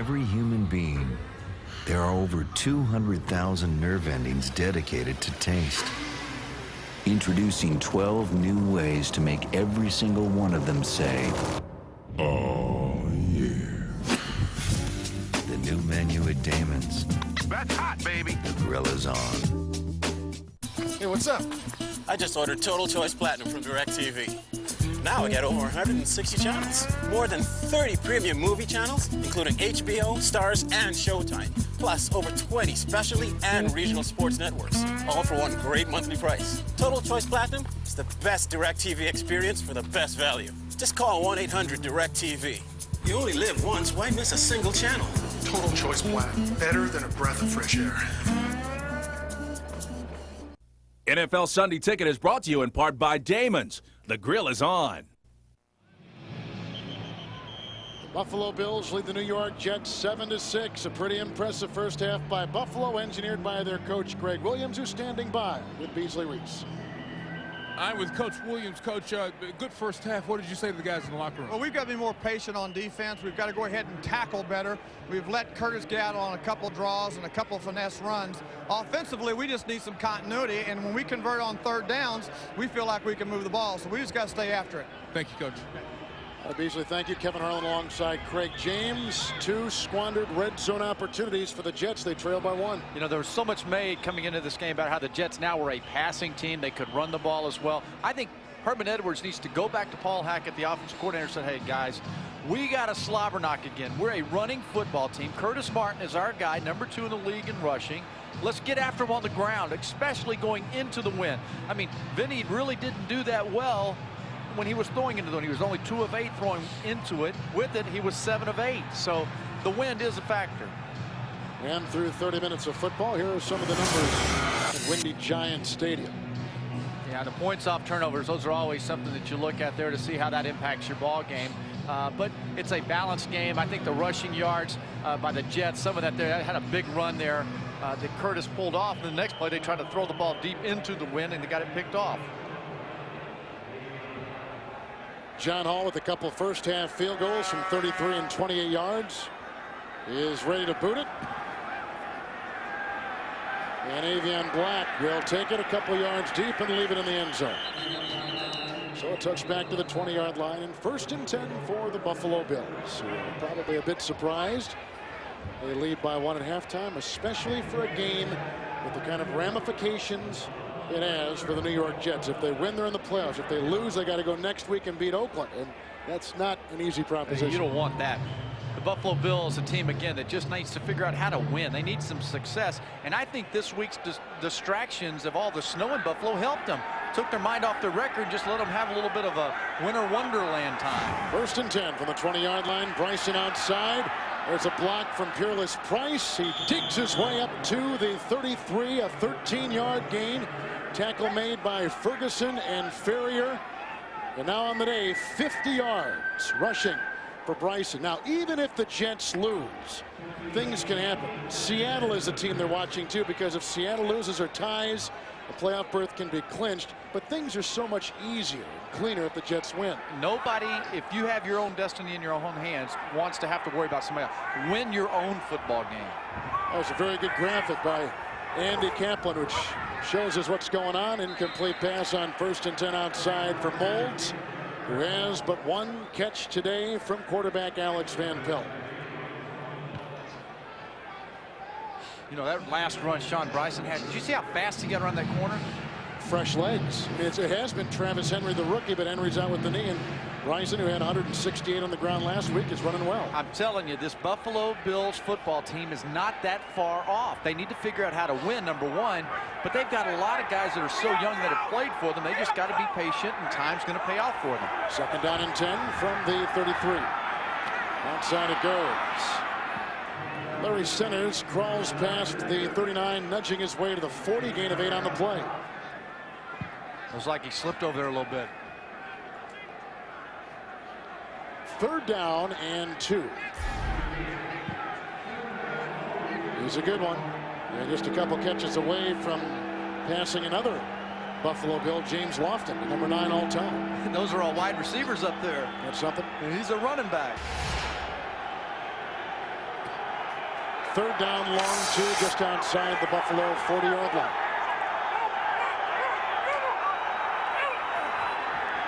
every human being, there are over 200,000 nerve endings dedicated to taste. Introducing 12 new ways to make every single one of them say, "Oh, yeah." The new menu at Damon's. That's hot, baby. The grill is on. Hey, what's up? I just ordered Total Choice Platinum from DirecTV. Now I get over 160 channels. More than 30 premium movie channels, including HBO, Starz, and Showtime. Plus over 20 specialty and regional sports networks. All for one great monthly price. Total Choice Platinum is the best DirecTV experience for the best value. Just call 1-800-DirecTV. You only live once, why miss a single channel? Total Choice Platinum. Better than a breath of fresh air. NFL Sunday Ticket is brought to you in part by Damon's. The grill is on. The Buffalo Bills lead the New York Jets 7-6. A pretty impressive first half by Buffalo, engineered by their coach Greg Williams, who's standing by with Beasley Reese. I'm with Coach Williams. Coach, good first half. What did you say to the guys in the locker room? Well, we've got to be more patient on defense. We've got to go ahead and tackle better. We've let Curtis get out on a couple draws and a couple finesse runs. Offensively, we just need some continuity, and when we convert on third downs, we feel like we can move the ball, so we just got to stay after it. Thank you, Coach. Beasley, thank you. Kevin Harlan alongside Craig James. 2 squandered red zone opportunities for the Jets. They trail by 1. You know, there was so much made coming into this game about how the Jets now were a passing team. They could run the ball as well. I think Herman Edwards needs to go back to Paul Hackett, the offensive coordinator, and say, hey, guys, we got a slobber knock again. We're a running football team. Curtis Martin is our guy, number 2 in the league in rushing. Let's get after him on the ground, especially going into the wind. I mean, Vinny really didn't do that well when he was throwing into the wind. He was only 2 of 8 throwing into it. With it, he was 7 of 8. So the wind is a factor. And through 30 minutes of football, here are some of the numbers in windy Giant Stadium. Yeah, the points off turnovers, those are always something that you look at there to see how that impacts your ball game. But it's a balanced game. I think the rushing yards by the Jets, some of that there, had a big run there that Curtis pulled off. And the next play, they tried to throw the ball deep into the wind, and they got it picked off. John Hall with a couple first half field goals from 33 and 28 yards. He is ready to boot it. And Avion Black will take it a couple yards deep and leave it in the end zone. So a touchback to the 20-yard line, and 1st and 10 for the Buffalo Bills, who are probably a bit surprised. They lead by 1 at halftime, especially for a game with the kind of ramifications it has for the New York Jets. If they win, they're in the playoffs. If they lose, they got to go next week and beat Oakland, and that's not an easy proposition. You don't want that. The Buffalo Bills, a team again that just needs to figure out how to win. They need some success, and I think this week's distractions of all the snow in Buffalo helped them. Took their mind off their record, just let them have a little bit of a winter wonderland time. 1st and 10 from the 20-yard line. Bryson outside. There's a block from Peerless Price. He digs his way up to the 33, a 13-yard gain. Tackle made by Ferguson and Ferrier. And now on the day, 50 yards rushing for Bryson. Now, even if the Jets lose, things can happen. Seattle is a team they're watching too, because if Seattle loses or ties, a playoff berth can be clinched. But things are so much easier and cleaner if the Jets win. Nobody, if you have your own destiny in your own hands, wants to have to worry about somebody else. Win your own football game. That was a very good graphic by Andy Kaplan, which shows us what's going on. Incomplete pass on 1st and 10 outside for Moulds, who has but 1 catch today from quarterback Alex Van Pelt. You know, that last run Sean Bryson had, did you see how fast he got around that corner? Fresh legs. I mean, it has been Travis Henry, the rookie, but Henry's out with the knee, and Bryson, who had 168 on the ground last week, is running well. I'm telling you, this Buffalo Bills football team is not that far off. They need to figure out how to win, number 1, but they've got a lot of guys that are so young that have played for them. They just got to be patient, and time's going to pay off for them. 2nd down and 10 from the 33. Outside it goes. Larry Centers crawls past the 39, nudging his way to the 40, gain of 8 on the play. It was like he slipped over there a little bit. 3rd down and 2. He's a good one. And just a couple catches away from passing another Buffalo Bill, James Lofton, number 9 all time. Those are all wide receivers up there. That's something. And he's a running back. Third down, long 2, just outside the Buffalo 40-yard line.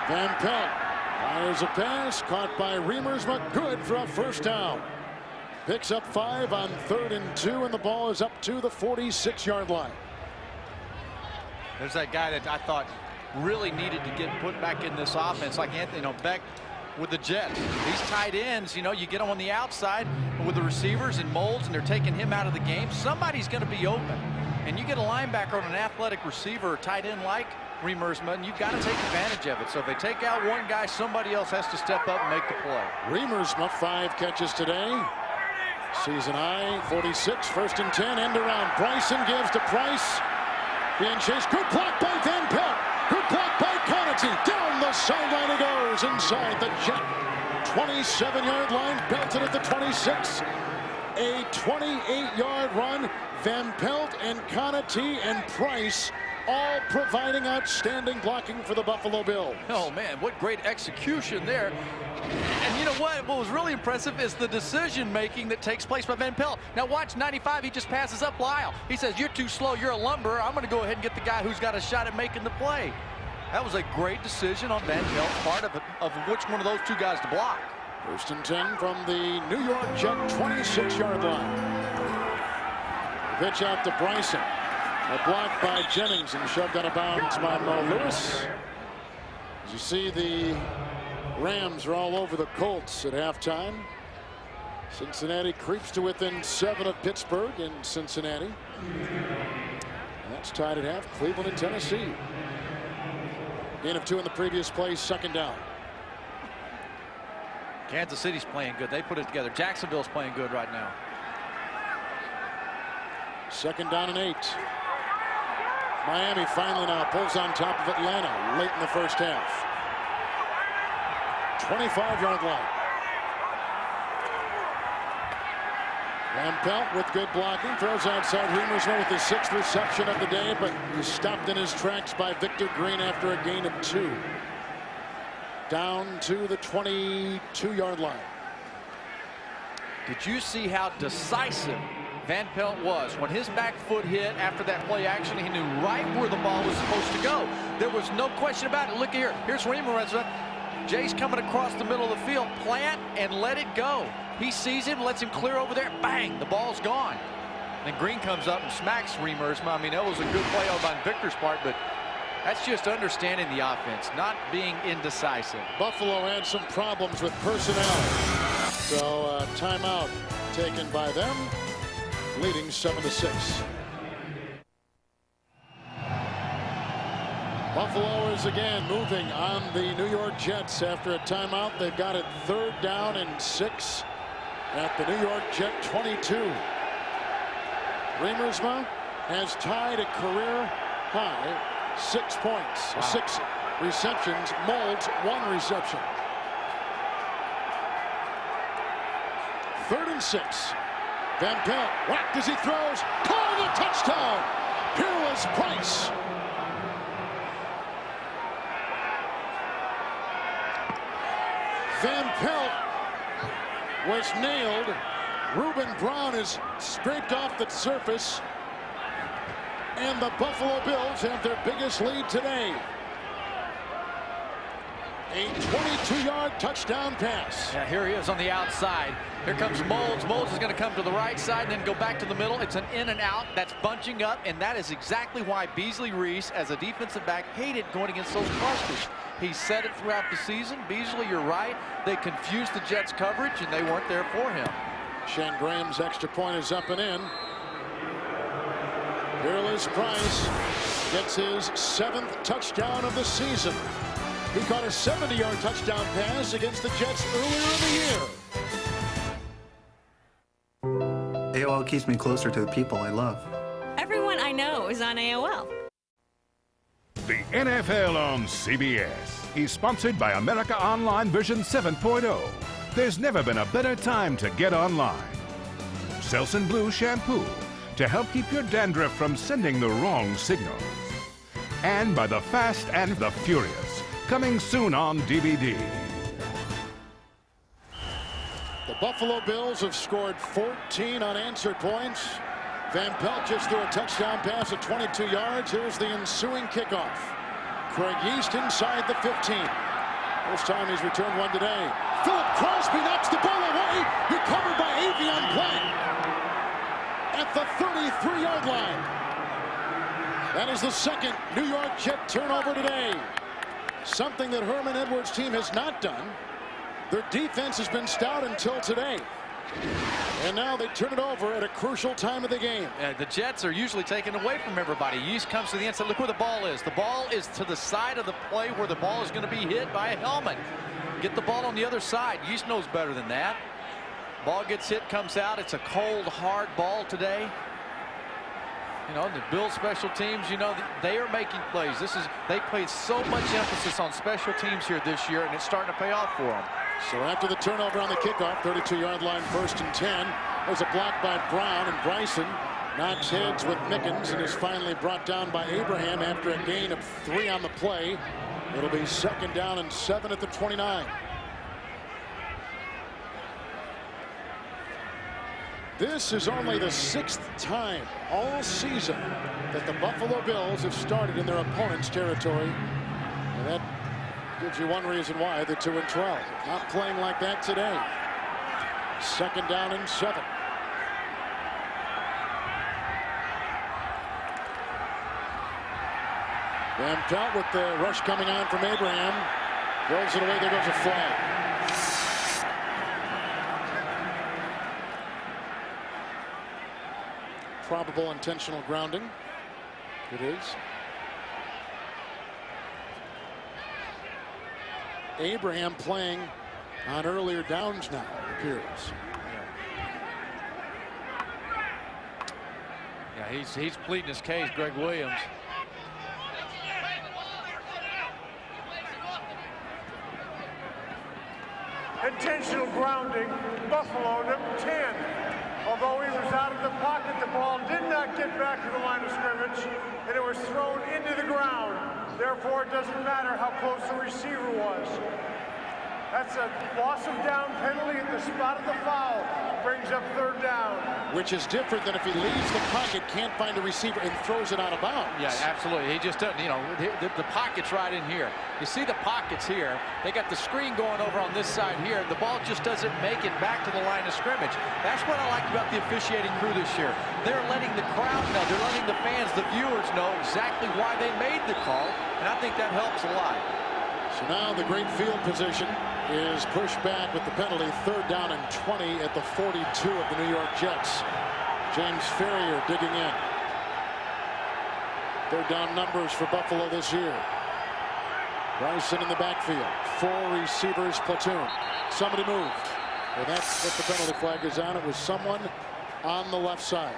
Van Pelt fires a pass, caught by Riemersma, good for a first down. Picks up 5 on 3rd and 2, and the ball is up to the 46-yard line. There's that guy that I thought really needed to get put back in this offense, like Anthony Beck with the Jets. These tight ends, you get them on the outside with the receivers and Molds, and they're taking him out of the game. Somebody's going to be open, and you get a linebacker on an athletic receiver or tight end like Riemersma, and you've got to take advantage of it. So if they take out one guy, somebody else has to step up and make the play. Riemersma, 5 catches today. Season high, 46, 1st and 10, end around. Bryson gives to Price. Being chased, good block by Van Pelt. Good block by Conatee. Down the sideline he goes inside the Jet 27-yard line. Belted at the 26. A 28-yard run. Van Pelt and Conatee and Price all providing outstanding blocking for the Buffalo Bills. Oh, man, what great execution there. And you know what? What was really impressive is the decision-making that takes place by Van Pelt. Now watch 95. He just passes up Lyle. He says, you're too slow. You're a lumberer. I'm going to go ahead and get the guy who's got a shot at making the play. That was a great decision on Van Pelt's part of which one of those two guys to block. 1st and 10 from the New York Jet 26-yard line. Pitch out to Bryson. A block by Jennings and shoved out of bounds by Mo Lewis. As you see, the Rams are all over the Colts at halftime. Cincinnati creeps to within 7 of Pittsburgh in Cincinnati. That's tied at half. Cleveland and Tennessee. Gain of 2 in the previous play, 2nd down. Kansas City's playing good. They put it together. Jacksonville's playing good right now. 2nd down and 8. Miami finally now pulls on top of Atlanta late in the first half. 25-yard line. Van Pelt with good blocking, throws outside Riemersma with his 6th reception of the day, but he's stopped in his tracks by Victor Green after a gain of 2. Down to the 22-yard line. Did you see how decisive Van Pelt was? When his back foot hit after that play action, he knew right where the ball was supposed to go. There was no question about it. Look here. Here's Riemersma. Jay's coming across the middle of the field. Plant and let it go. He sees him, lets him clear over there. Bang! The ball's gone. Then Green comes up and smacks Riemersma. I mean, that was a good play on Victor's part, but that's just understanding the offense, not being indecisive. Buffalo had some problems with personnel. So timeout taken by them, leading 7-6. Buffalo is again moving on the New York Jets after a timeout. They've got it 3rd down and 6 at the New York Jet 22. Riemersma has tied a career high 6 points, 6 receptions. Molds 1 reception. 3rd and 6. Van Pelt whacked as he throws. Called a touchdown. Peerless Price. Van Pelt was nailed. Reuben Brown is scraped off the surface. And the Buffalo Bills have their biggest lead today. A 22-yard touchdown pass. Yeah, here he is on the outside. Here comes Molds. Molds is going to come to the right side and then go back to the middle. It's an in and out. That's bunching up, and that is exactly why Beasley Reese, as a defensive back, hated going against those clusters. He said it throughout the season. Beasley, you're right. They confused the Jets' coverage, and they weren't there for him. Shane Graham's extra point is up and in. Peerless Price gets his 7th touchdown of the season. He caught a 70-yard touchdown pass against the Jets earlier in the year. AOL keeps me closer to the people I love. Everyone I know is on AOL. The NFL on CBS is sponsored by America Online version 7.0. There's never been a better time to get online. Selsun Blue Shampoo to help keep your dandruff from sending the wrong signals. And by The Fast and the Furious, coming soon on DVD. The Buffalo Bills have scored 14 unanswered points. Van Pelt just threw a touchdown pass at 22 yards. Here's the ensuing kickoff. Craig Yeast inside the 15. First time he's returned one today. Philip Crosby knocks the ball away. Recovered by Avion Platt at the 33-yard line. That is the second New York Jet turnover today. Something that Herman Edwards' team has not done. Their defense has been stout until today. And now they turn it over at a crucial time of the game. The Jets are usually taken away from everybody. Yeast comes to the inside. Look where the ball is. The ball is to the side of the play where the ball is going to be hit by a helmet. Get the ball on the other side. Yeast knows better than that. Ball gets hit, comes out. It's a cold, hard ball today. You know, the Bills special teams, you know, they are making plays. They played so much emphasis on special teams here this year, and it's starting to pay off for them. So after the turnover on the kickoff, 32-yard line, 1st and 10. There's a block by Brown, and Bryson knocks heads with Mickens and is finally brought down by Abraham after a gain of 3 on the play. It'll be 2nd down and 7 at the 29. This is only the 6th time all season that the Buffalo Bills have started in their opponent's territory. And that gives you one reason why they're 2-12. Not playing like that today. 2nd down and 7. Van Pelt with the rush coming on from Abraham. Throws it away. There goes a flag. Probable intentional grounding. It is. Abraham playing on earlier downs now, it appears. Yeah, he's pleading his case, Greg Williams. Intentional grounding, Buffalo, number 10. Although he was out of the pocket, the ball did not get back to the line of scrimmage, and it was thrown into the ground. Therefore, it doesn't matter how close the receiver was. That's a loss of down penalty at the spot of the foul. Brings up 3rd down. Which is different than if he leaves the pocket, can't find a receiver, and throws it out of bounds. Yeah, absolutely. He just doesn't, you know, the pocket's right in here. You see the pockets here. They got the screen going over on this side here. The ball just doesn't make it back to the line of scrimmage. That's what I like about the officiating crew this year. They're letting the crowd know. They're letting the fans, the viewers know exactly why they made the call, and I think that helps a lot. So now the great field position is pushed back with the penalty. 3rd down and 20 at the 42 of the New York Jets. James Ferrier digging in. 3rd down numbers for Buffalo this year. Bryson in the backfield. 4 receivers platoon. Somebody moved. Well, that's what the penalty flag is on. It was someone on the left side.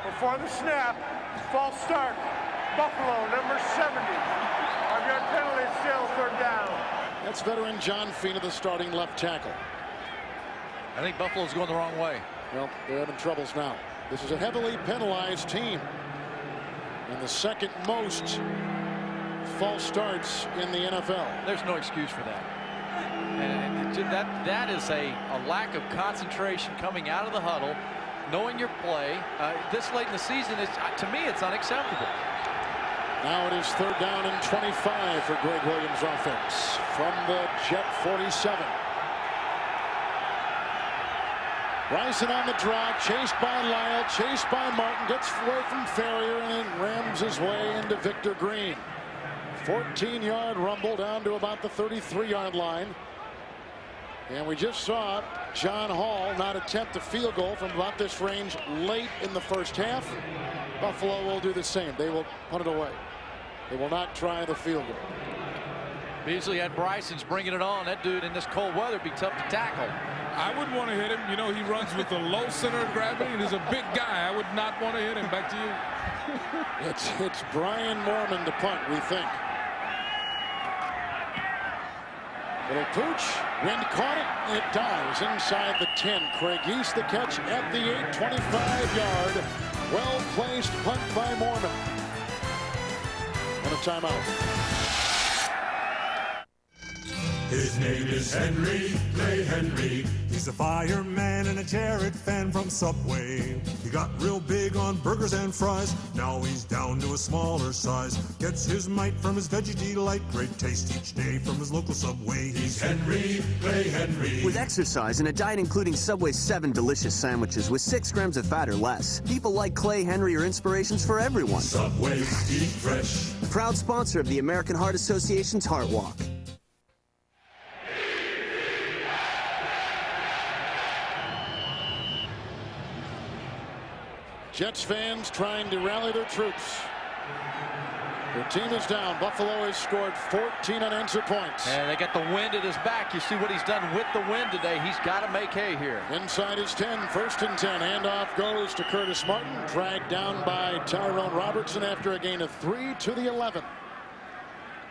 Before the snap, false start. Buffalo, number 70. 5-yard penalty, still 3rd down. That's veteran John Fina, the starting left tackle. I think Buffalo's going the wrong way. Well, they're having troubles now. This is a heavily penalized team. And the 2nd most false starts in the NFL. There's no excuse for that. And that is a lack of concentration coming out of the huddle, knowing your play. This late in the season, to me, it's unacceptable. Now it is 3rd down and 25 for Greg Williams' offense from the Jet 47. Bryson on the draw, chased by Lyle, chased by Martin, gets away from Ferrier and then rams his way into Victor Green. 14-yard rumble down to about the 33-yard line. And we just saw John Hall not attempt a field goal from about this range late in the first half. Buffalo will do the same. They will punt it away. They will not try the field goal. Beasley had Bryson's bringing it on. That dude in this cold weather would be tough to tackle. I wouldn't want to hit him. You know, he runs with a low center of gravity and is a big guy. I would not want to hit him. Back to you. It's Brian Moorman to punt, we think. Little pooch, wind caught it, and it dives inside the 10. Craig Yeast the catch at the 8, 25-yard. Well-placed punt by Moorman. And a timeout. His name is Henry Clay Henry. He's a fireman and a Jared fan from Subway. He got real big on burgers and fries. Now he's down to a smaller size. Gets his might from his Veggie Delight. Great taste each day from his local Subway. He's Henry Clay Henry. With exercise and a diet including Subway's 7 delicious sandwiches with 6 grams of fat or less, people like Clay Henry are inspirations for everyone. Subway, eat fresh. Proud sponsor of the American Heart Association's Heart Walk. Jets fans trying to rally their troops. Their team is down. Buffalo has scored 14 unanswered points. And they got the wind at his back. You see what he's done with the wind today. He's got to make hay here. Inside his 10, 1st and 10. Handoff goes to Curtis Martin. Dragged down by Tyrone Robertson after a gain of 3 to the 11.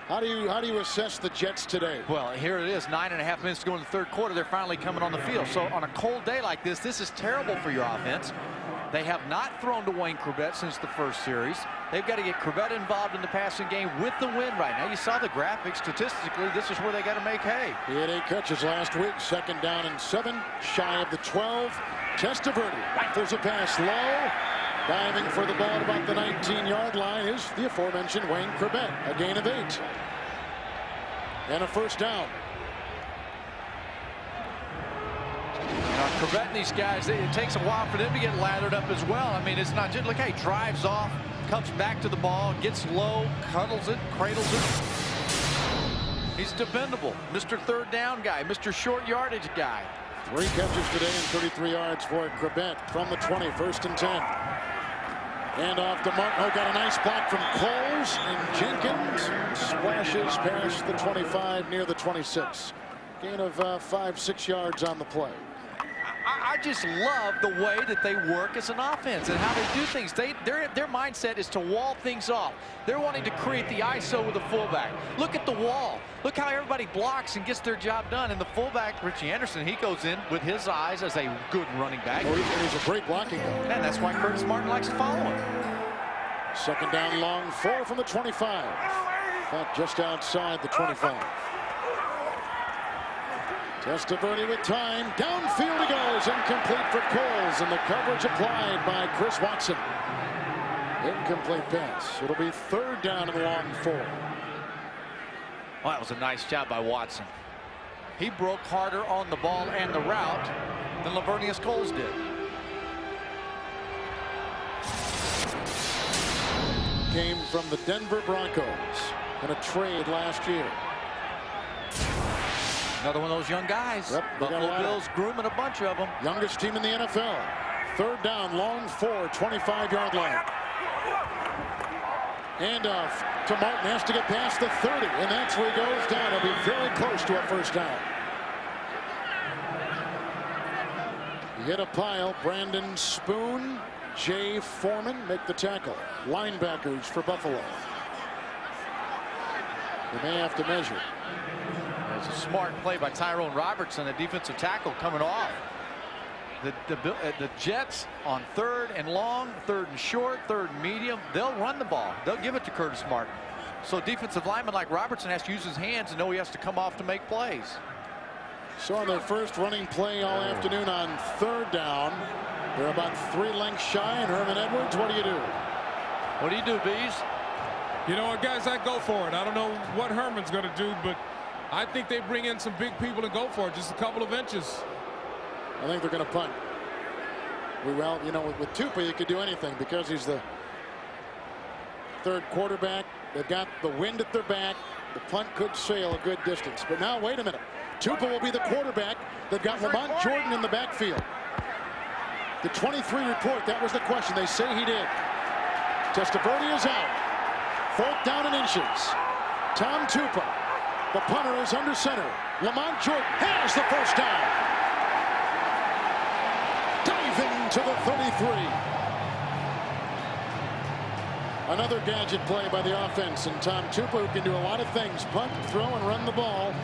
How do you assess the Jets today? Well, here it is, 9.5 minutes to go in the third quarter. They're finally coming on the field. So on a cold day like this, this is terrible for your offense. They have not thrown to Wayne Chrebet since the first series. They've got to get Chrebet involved in the passing game with the wind right now. You saw the graphics. Statistically, this is where they got to make hay. He had 8 catches last week. 2nd down and 7, shy of the 12. Testaverde rifles a pass low. Diving for the ball at about the 19-yard line is the aforementioned Wayne Chrebet. A gain of 8. And a 1st down. Chrebet and these guys, it takes a while for them to get lathered up as well. I mean, it's not just, look, hey, drives off, comes back to the ball, gets low, cuddles it, cradles it. He's dependable. Mr. 3rd down guy, Mr. short yardage guy. 3 catches today and 33 yards for Chrebet from the 20, 1st and 10. And off to Martin. Oh, got a nice block from Coles, and Jenkins splashes past the 25 near the 26. Gain of 5-6 yards on the play. I just love the way that they work as an offense and how they do things. Their mindset is to wall things off. They're wanting to create the ISO with the fullback. Look at the wall. Look how everybody blocks and gets their job done. And the fullback, Richie Anderson, he goes in with his eyes as a good running back. Oh, he's a great blocking guy. And that's why Curtis Martin likes to follow him. 2nd down long, 4 from the 25. About just outside the 25. Testaverde with time. Downfield he goes. Incomplete for Coles. And the coverage applied by Chris Watson. Incomplete pass. It'll be 3rd down and long 4. Well, that was a nice job by Watson. He broke harder on the ball and the route than Lavernius Coles did. Came from the Denver Broncos in a trade last year. Another one of those young guys. Yep, Buffalo Bills grooming a bunch of them. Youngest team in the NFL. 3rd down, long 4, 25-yard line. Handoff to Martin, has to get past the 30, and that's where he goes down. He'll be very close to a 1st down. He hit a pile. Brandon Spoon, Jay Foreman make the tackle. Linebackers for Buffalo. They may have to measure. It's a smart play by Tyrone Robertson, the defensive tackle coming off. The Jets on 3rd and long, 3rd and short, 3rd and medium, they'll run the ball. They'll give it to Curtis Martin. So defensive lineman like Robertson has to use his hands and know he has to come off to make plays. So on their first running play all afternoon on 3rd down, they're about 3 lengths shy, and Herman Edwards, what do you do? What do you do, Bees? You know what, guys, I go for it. I don't know what Herman's going to do, but I think they bring in some big people and go for it, just a couple of inches. I think they're going to punt. Well, you know, with Tupa, you could do anything because he's the 3rd quarterback. They've got the wind at their back. The punt could sail a good distance. But now, wait a minute. Tupa will be the quarterback. They've got Lamont Jordan in the backfield. The 23 report, that was the question. They say he did. Testaverde is out. 4th down and inches. Tom Tupa. The punter is under center. Lamont Jordan has the 1st down. Diving to the 33. Another gadget play by the offense, and Tom Tupa, who can do a lot of things, punt, throw, and run the ball.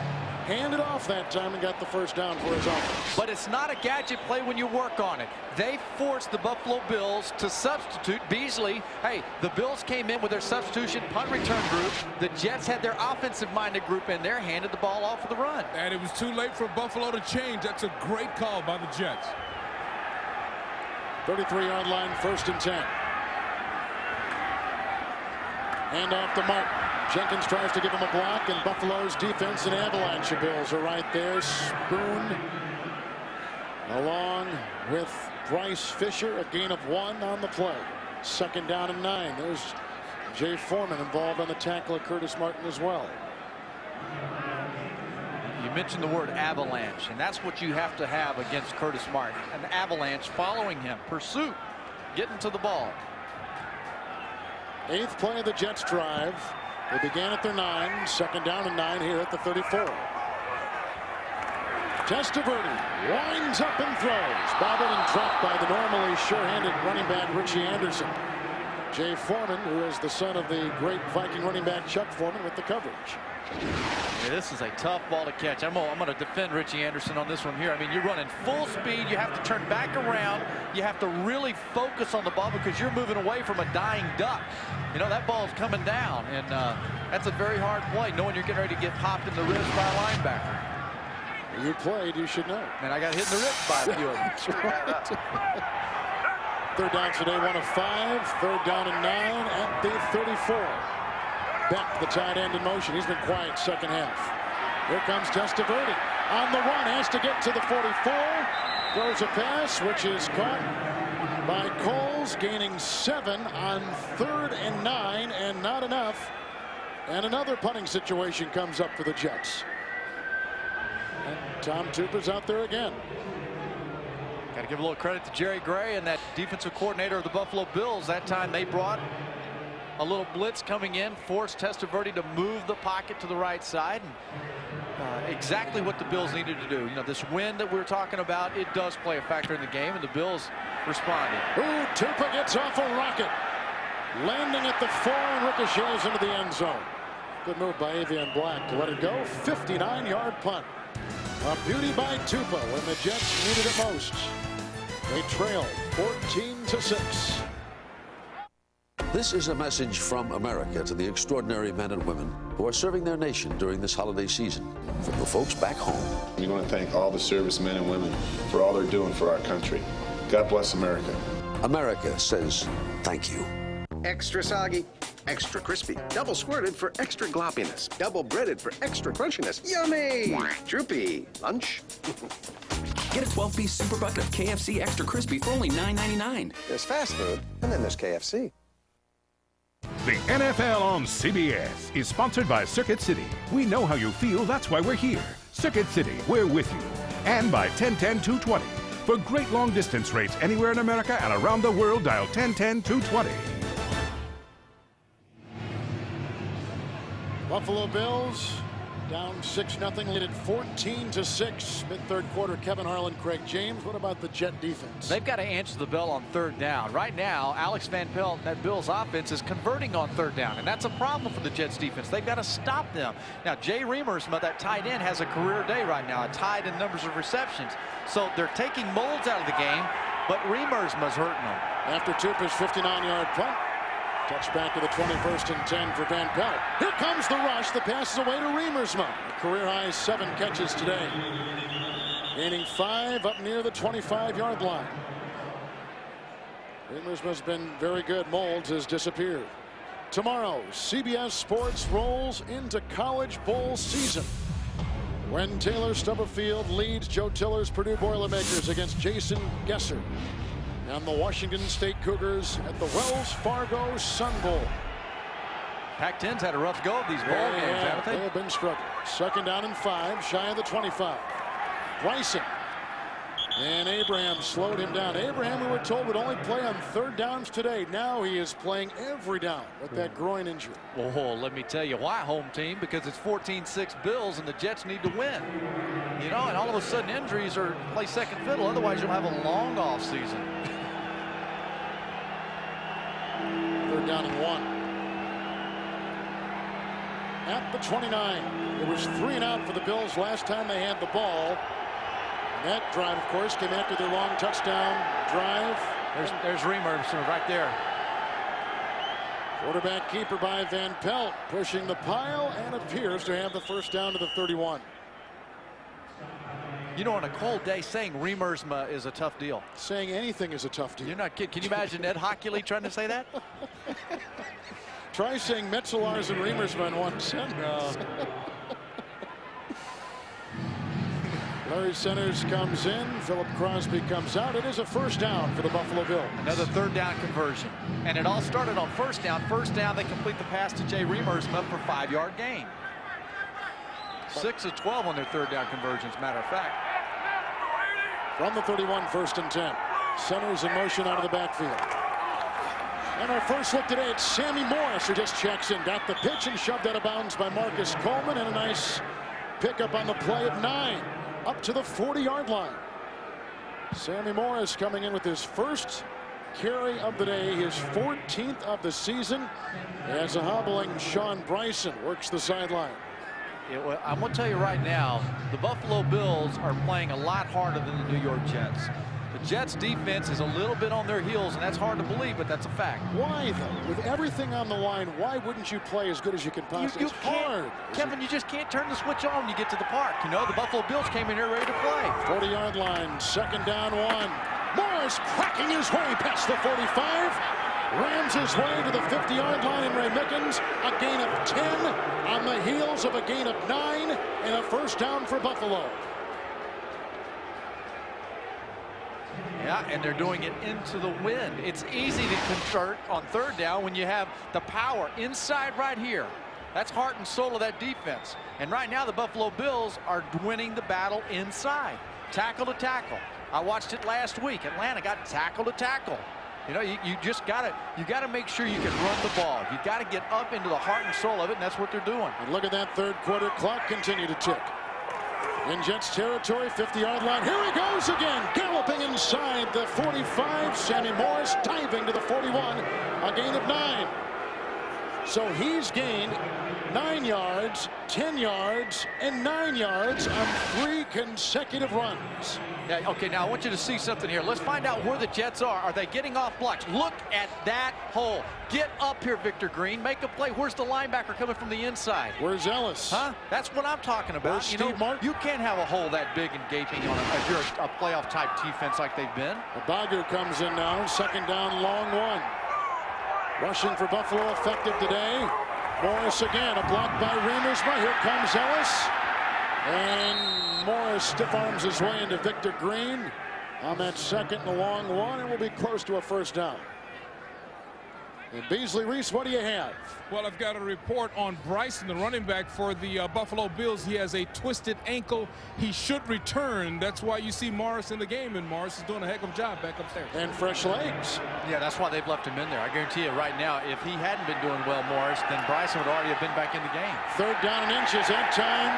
handed off that time and got the first down for his offense. But it's not a gadget play when you work on it. They forced the Buffalo Bills to substitute Beasley. Hey, the Bills came in with their substitution punt return group. The Jets had their offensive-minded group in there, handed the ball off for the run. And it was too late for Buffalo to change. That's a great call by the Jets. 33-yard line, 1st and 10. Hand off to Martin. Jenkins tries to give him a block, and Buffalo's defense and avalanche of Bills are right there. Spoon along with Bryce Fisher, a gain of 1 on the play. 2nd down and 9. There's Jay Foreman involved on the tackle of Curtis Martin as well. You mentioned the word avalanche, and that's what you have to have against Curtis Martin. An avalanche following him. Pursuit. Getting to the ball. 8th play of the Jets drive. They began at their 9. 2nd down and 9 here at the 34. Testaverde winds up and throws. Bobbled and trapped by the normally sure-handed running back Richie Anderson. Jay Foreman, who is the son of the great Viking running back Chuck Foreman, with the coverage. Yeah, this is a tough ball to catch. I'm going to defend Richie Anderson on this one here. I mean, you're running full speed. You have to turn back around. You have to really focus on the ball because you're moving away from a dying duck. You know, that ball's coming down, and that's a very hard play, knowing you're getting ready to get popped in the ribs by a linebacker. You played, you should know. And I got hit in the ribs by a few of them. That's right. 3rd down today, 1 of 5. 3rd down and 9 at the 34. Beck, the tight end, in motion. He's been quiet 2nd half. Here comes Testaverde on the run. Has to get to the 44. Throws a pass, which is caught by Coles, gaining 7 on 3rd and 9, and not enough. And another punting situation comes up for the Jets. And Tom Tuber's out there again. Got to give a little credit to Jerry Gray and that defensive coordinator of the Buffalo Bills. That time they brought a little blitz coming in, forced Testaverde to move the pocket to the right side. And, exactly what the Bills needed to do. You know, this wind that we were talking about, it does play a factor in the game, and the Bills responded. Ooh, Tupa gets off a rocket. Landing at the 4 and ricochets into the end zone. Good move by Avian Black to let it go. 59-yard punt. A beauty by Tupa when the Jets needed it most. They trail 14-6. This is a message from America to the extraordinary men and women who are serving their nation during this holiday season. From the folks back home. We want to thank all the servicemen and women for all they're doing for our country. God bless America. America says thank you. Extra soggy, extra crispy, double squirted for extra gloppiness, double breaded for extra crunchiness. Yummy! Droopy. Lunch? Get a 12-piece super bucket of KFC Extra Crispy for only $9.99. There's fast food, and then there's KFC. The NFL on CBS is sponsored by Circuit City. We know how you feel, that's why we're here. Circuit City, we're with you. And by 1010-220. For great long-distance rates anywhere in America and around the world, dial 1010-220. Buffalo Bills down 6-0, lead at 14-6. Mid-third quarter, Kevin Harlan, Craig James. What about the Jet defense? They've got to answer the bell on 3rd down. Right now, Alex Van Pelt, that Bills offense, is converting on 3rd down, and that's a problem for the Jets defense. They've got to stop them. Now, Jay Remersma, that tight end, has a career day right now, tied in numbers of receptions. So they're taking Moulds out of the game, but Remersma's hurting them. After Tupa's 59-yard punt, touchback to the 21st and 10 for Van Pelt. Here comes the rush. The pass is away to Remersma. A career-high 7 catches today. Gaining 5 up near the 25-yard line. Remersma's been very good. Moulds has disappeared. Tomorrow, CBS Sports rolls into College Bowl season when Taylor Stubblefield leads Joe Tiller's Purdue Boilermakers against Jason Gesser and the Washington State Cougars at the Wells Fargo Sun Bowl. Pac-10's had a rough go of these ball games, haven't they? They have been struggling. 2nd down and 5, shy of the 25. Bryson. And Abraham slowed him down. Abraham, we were told, would only play on 3rd downs today. Now he is playing every down with that groin injury. Oh, let me tell you why, home team, because it's 14-6 Bills and the Jets need to win. You know, and all of a sudden injuries are play second fiddle. Otherwise, you'll have a long off season. 3rd down and 1. at the 29. It was 3 and out for the Bills last time they had the ball. And that drive, of course, came after their long touchdown drive. There's Reimers right there. Quarterback keeper by Van Pelt, pushing the pile and appears to have the first down to the 31. You know, on a cold day, saying Reimers is a tough deal. Saying anything is a tough deal. You're not kidding. Can you imagine Ed Hockley trying to say that? Try saying Metzelaars and Reimers in one sentence. Larry Centers comes in. Philip Crosby comes out. It is a first down for the Buffalo Bills. Another third down conversion. And it all started on first down. First down, they complete the pass to Jay Reimers for 5-yard gain. 6 of 12 on their third down conversions, matter of fact. From the 31, 1st and 10. Centers in motion out of the backfield. And our first look today at Sammy Morris, who just checks in. Got the pitch and shoved out of bounds by Marcus Coleman. And a nice pickup on the play of 9. Up to the 40-yard line. Sammy Morris coming in with his first carry of the day, his 14th of the season. As a hobbling Sean Bryson works the sideline. I'm going to tell you right now, the Buffalo Bills are playing a lot harder than the New York Jets. The Jets defense is a little bit on their heels, and that's hard to believe, but that's a fact. Why, though? With everything on the line, why wouldn't you play as good as you can possibly? It's hard. Kevin, you just can't turn the switch on when you get to the park. You know, the Buffalo Bills came in here ready to play. 40-yard line, 2nd down 1. Morris cracking his way past the 45. Rams his way to the 50-yard line, and Ray Mickens a gain of 10 on the heels of a gain of 9 and a first down for Buffalo. Yeah, and they're doing it into the wind. It's easy to convert on third down when you have the power inside right here. That's heart and soul of that defense. And right now the Buffalo Bills are winning the battle inside. Tackle to tackle. I watched it last week. Atlanta got tackle to tackle. You know, you just gotta make sure you can run the ball. You gotta get up into the heart and soul of it, and that's what they're doing. And look at that third quarter clock continue to tick. In Jets territory, 50-yard line. Here he goes again, galloping inside the 45. Sammy Morris diving to the 41, a gain of 9. So he's gained 9 yards, 10 yards, and 9 yards on 3 consecutive runs. Yeah, okay, now I want you to see something here. Let's find out where the Jets are. Are they getting off blocks? Look at that hole. Get up here, Victor Green. Make a play. Where's the linebacker coming from the inside? Where's Ellis? Huh? That's what I'm talking about. Where's Steve Martin? You can't have a hole that big and gaping on if you're a playoff type defense like they've been. Bagger comes in now. 2nd down, long 1. Rushing for Buffalo effective today. Morris again, a block by Reimers. Here comes Ellis. And Morris stiff arms his way into Victor Green on that 2nd and a long 1, and will be close to a first down. And Beasley Reese, what do you have? Well, I've got a report on Bryson, the running back for the Buffalo Bills. He has a twisted ankle. He should return. That's why you see Morris in the game, and Morris is doing a heck of a job back upstairs. And fresh legs. Yeah, that's why they've left him in there. I guarantee you right now, if he hadn't been doing well, Morris, then Bryson would already have been back in the game. 3rd down and inches. That time,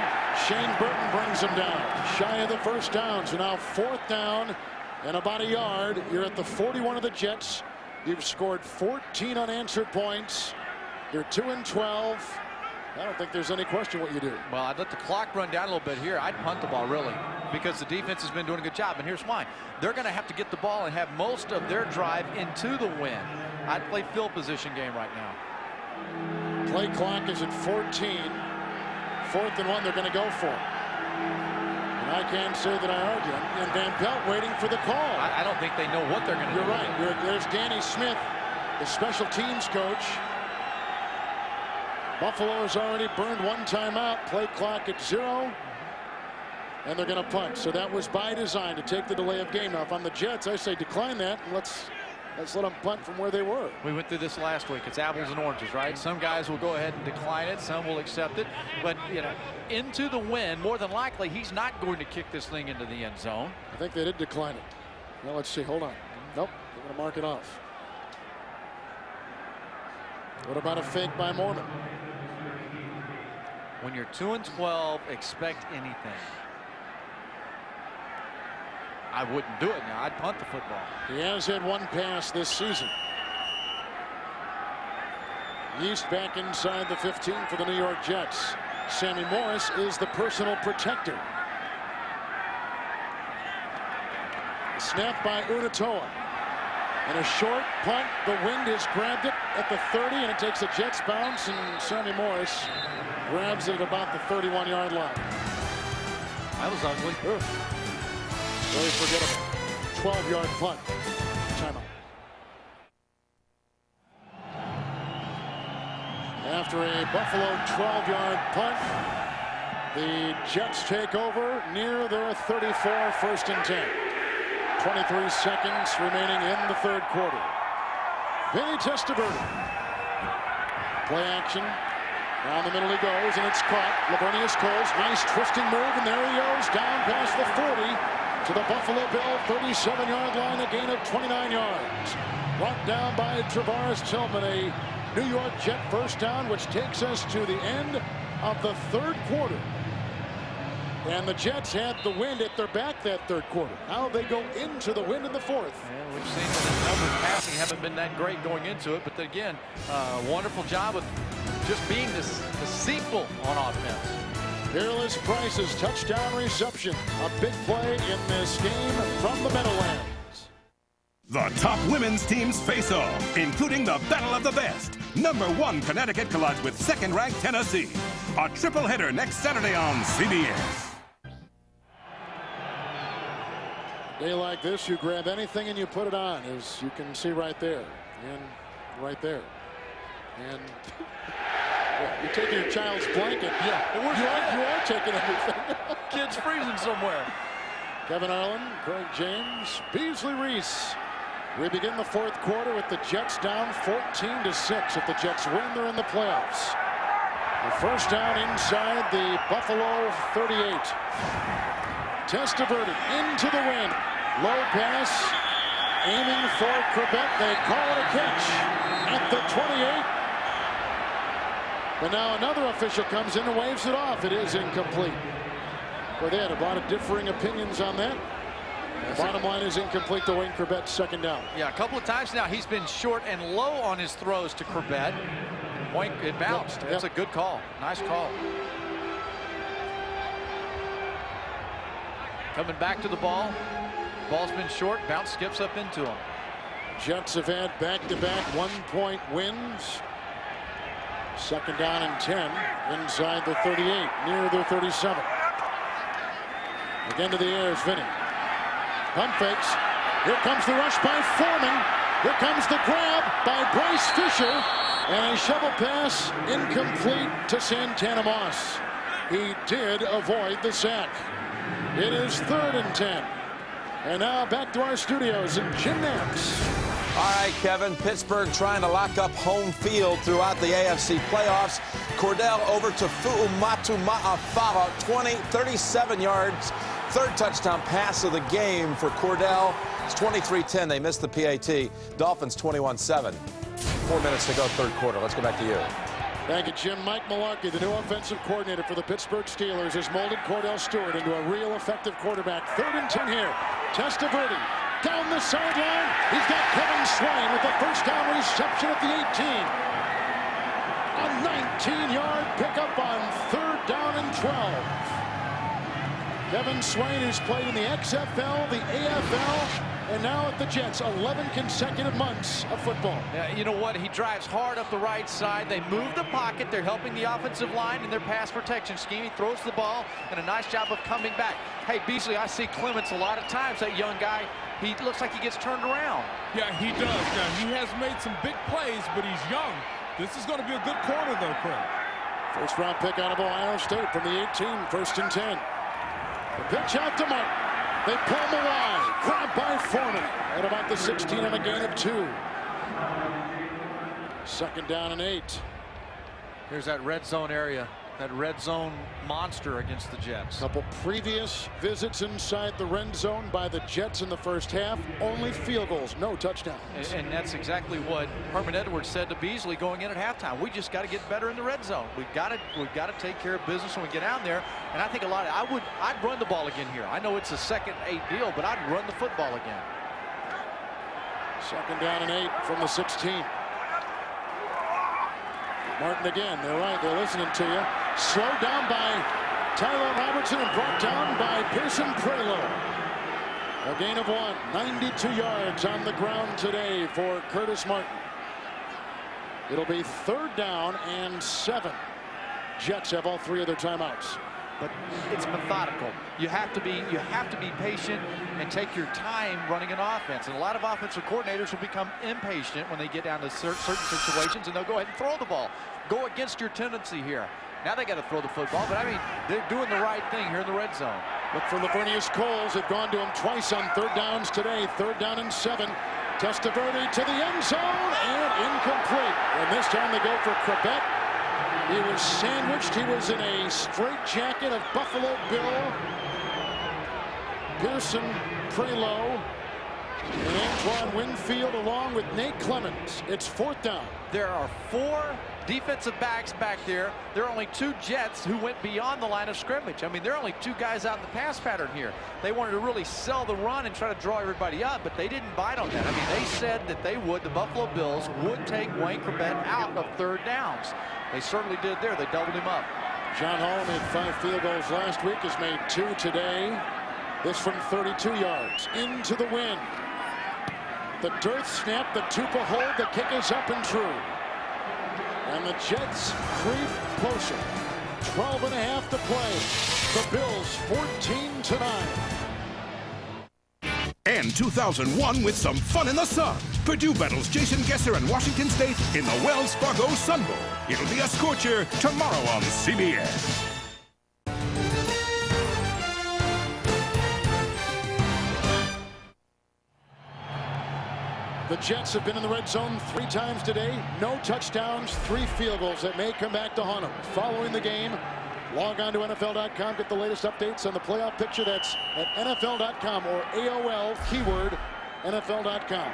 Shane Burton brings him down. Shy of the first down. So now 4th down and about a yard. You're at the 41 of the Jets. You've scored 14 unanswered points. You're 2-12. I don't think there's any question what you do. Well, I'd let the clock run down a little bit here. I'd punt the ball, really, because the defense has been doing a good job. And here's why. They're going to have to get the ball and have most of their drive into the win. I'd play field position game right now. Play clock is at 14. 4th and 1 they're going to go for. I can't say that I argue. And Van Pelt waiting for the call. I don't think they know what they're going to do. You're right. There's Danny Smith, the special teams coach. Buffalo has already burned 1 timeout. Play clock at 0. And they're going to punt. So that was by design to take the delay of game. Now, if I'm the Jets, I say decline that and let's let them punt from where they were. We went through this last week. It's apples and oranges, right? Some guys will go ahead and decline it. Some will accept it. But, you know, into the win, more than likely, he's not going to kick this thing into the end zone. I think they did decline it. Well, let's see. Hold on. Nope. They're going to mark it off. What about a fake by Mormon? When you're 2-12, expect anything. I wouldn't do it now. I'd punt the football. He has had 1 pass this season. Yeast back inside the 15 for the New York Jets. Sammy Morris is the personal protector. Snap by Unatoa. And a short punt. The wind has grabbed it at the 30, and it takes a Jets bounce, and Sammy Morris grabs it at about the 31-yard line. That was ugly. Ugh. Very forgettable. 12-yard punt. Timeout. After a Buffalo 12-yard punt, the Jets take over near their 34, 1st and 10. 23 seconds remaining in the 3rd quarter. Vinny Testaverde. Play action. Down the middle he goes, and it's caught. Lavernius Coles, nice twisting move, and there he goes, down past the 40 to the Buffalo Bill 37-yard line, a gain of 29 yards. Brought down by Travares Tillman, a New York Jet first down, which takes us to the end of the 3rd quarter. And the Jets had the wind at their back that 3rd quarter. Now they go into the wind in the 4th. Yeah, we've seen that his numbers passing haven't been that great going into it, but again, wonderful job of just being deceitful on offense. Peerless Price's touchdown reception. A big play in this game from the Meadowlands. The top women's teams face off, including the Battle of the Best. #1 Connecticut collides with 2nd-ranked Tennessee. A triple header next Saturday on CBS. A day like this, you grab anything and you put it on, as you can see right there. And right there. And yeah, you're taking your child's blanket. Yeah, you are taking everything. Kid's freezing somewhere. Kevin Arlen, Craig James, Beasley Reese. We begin the 4th quarter with the Jets down 14-6. If the Jets win, they're in the playoffs. The first down inside the Buffalo 38. Testaverde into the wind. Low pass. Aiming for Quebec. They call it a catch at the 28. But now another official comes in and waves it off. It is incomplete. Well, they had a lot of differing opinions on that. The bottom line is incomplete to Wayne Corbett's 2nd down. Yeah, a couple of times now he's been short and low on his throws to Corbett. It bounced. That's a good call. Nice call. Coming back to the ball. Ball's been short. Bounce skips up into him. Jets have had back-to-back 1-point wins. 2nd down and 10 inside the 38, near the 37. Again to the air is Vinny. Pump fakes. Here comes the rush by Foreman. Here comes the grab by Bryce Fisher. And a shovel pass incomplete to Santana Moss. He did avoid the sack. It is 3rd and 10. And now back to our studios in Jim Nantz. All right, Kevin. Pittsburgh trying to lock up home field throughout the AFC playoffs. Cordell over to Fu'umatu Ma'afara, 37 yards. 3rd touchdown pass of the game for Cordell. It's 23-10. They missed the PAT. Dolphins 21-7. 4 minutes to go, 3rd quarter. Let's go back to you. Thank you, Jim. Mike Mularkey, the new offensive coordinator for the Pittsburgh Steelers, has molded Cordell Stewart into a real effective quarterback. 3rd and 10 here. Testaverde down the sideline. He's got Kevin Swain with the first down reception at the 18. A 19-yard pickup on 3rd down and 12. Kevin Swain, who's played in the XFL, the AFL, and now at the Jets. 11 consecutive months of football. Yeah, you know what? He drives hard up the right side. They move the pocket. They're helping the offensive line in their pass protection scheme. He throws the ball, and a nice job of coming back. Hey, Beasley, I see Clements a lot of times. That young guy, he looks like he gets turned around. Yeah, he does. Now, he has made some big plays, but he's young. This is going to be a good corner, though, Craig. First round pick out of Ohio State from the 18, 1st and 10. The pitch out to Martin. They pull him away. Grabbed by Foreman at about the 16 on a gain of 2. 2nd down and 8. Here's that red zone area. That red zone monster against the Jets. Couple previous visits inside the red zone by the Jets in the first half. Only field goals, no touchdowns. And that's exactly what Herman Edwards said to Beasley going in at halftime. We just got to get better in the red zone. We've got to take care of business when we get out there. And I think I'd run the ball again here. I know it's a 2nd 8 deal, but I'd run the football again. 2nd down and 8 from the 16. Martin again. They're right. They're listening to you. Slowed down by Tyrone Robertson and brought down by Pearson Prelo. A gain of 1. 92 yards on the ground today for Curtis Martin. It'll be 3rd down and 7. Jets have all 3 of their timeouts. But it's methodical. You have to be patient and take your time running an offense. And a lot of offensive coordinators will become impatient when they get down to certain situations, and they'll go ahead and throw the ball. Go against your tendency here. Now they got to throw the football, but I mean, they're doing the right thing here in the red zone. Look for Lavernius Coles. They've gone to him twice on 3rd downs today. 3rd down and 7. Testaverde to the end zone and incomplete. And this time they go for Corbett. He was sandwiched. He was in a straitjacket of Buffalo Bill, Pearson Prelo, and Antoine Winfield along with Nate Clemens. It's 4th down. There are 4 defensive backs back there. There are only 2 Jets who went beyond the line of scrimmage. I mean, there are only 2 guys out in the pass pattern here. They wanted to really sell the run and try to draw everybody up, but they didn't bite on that. I mean, they said that the Buffalo Bills would take Wayne Corbett out of 3rd downs. They certainly did there. They doubled him up. John Hall made 5 field goals last week. Has made 2 today. This from 32 yards. Into the wind. The dirt snap. The Tupa hold. The kick is up and true. And the Jets creep closer. 12.5 to play. The Bills 14-9. And 2001 with some fun in the sun. Purdue battles Jason Gesser and Washington State in the Wells Fargo Sun Bowl. It'll be a scorcher tomorrow on CBS. The Jets have been in the red zone 3 times today. No touchdowns, 3 field goals that may come back to haunt them. Following the game, log on to NFL.com. Get the latest updates on the playoff picture. That's at NFL.com or AOL keyword NFL.com.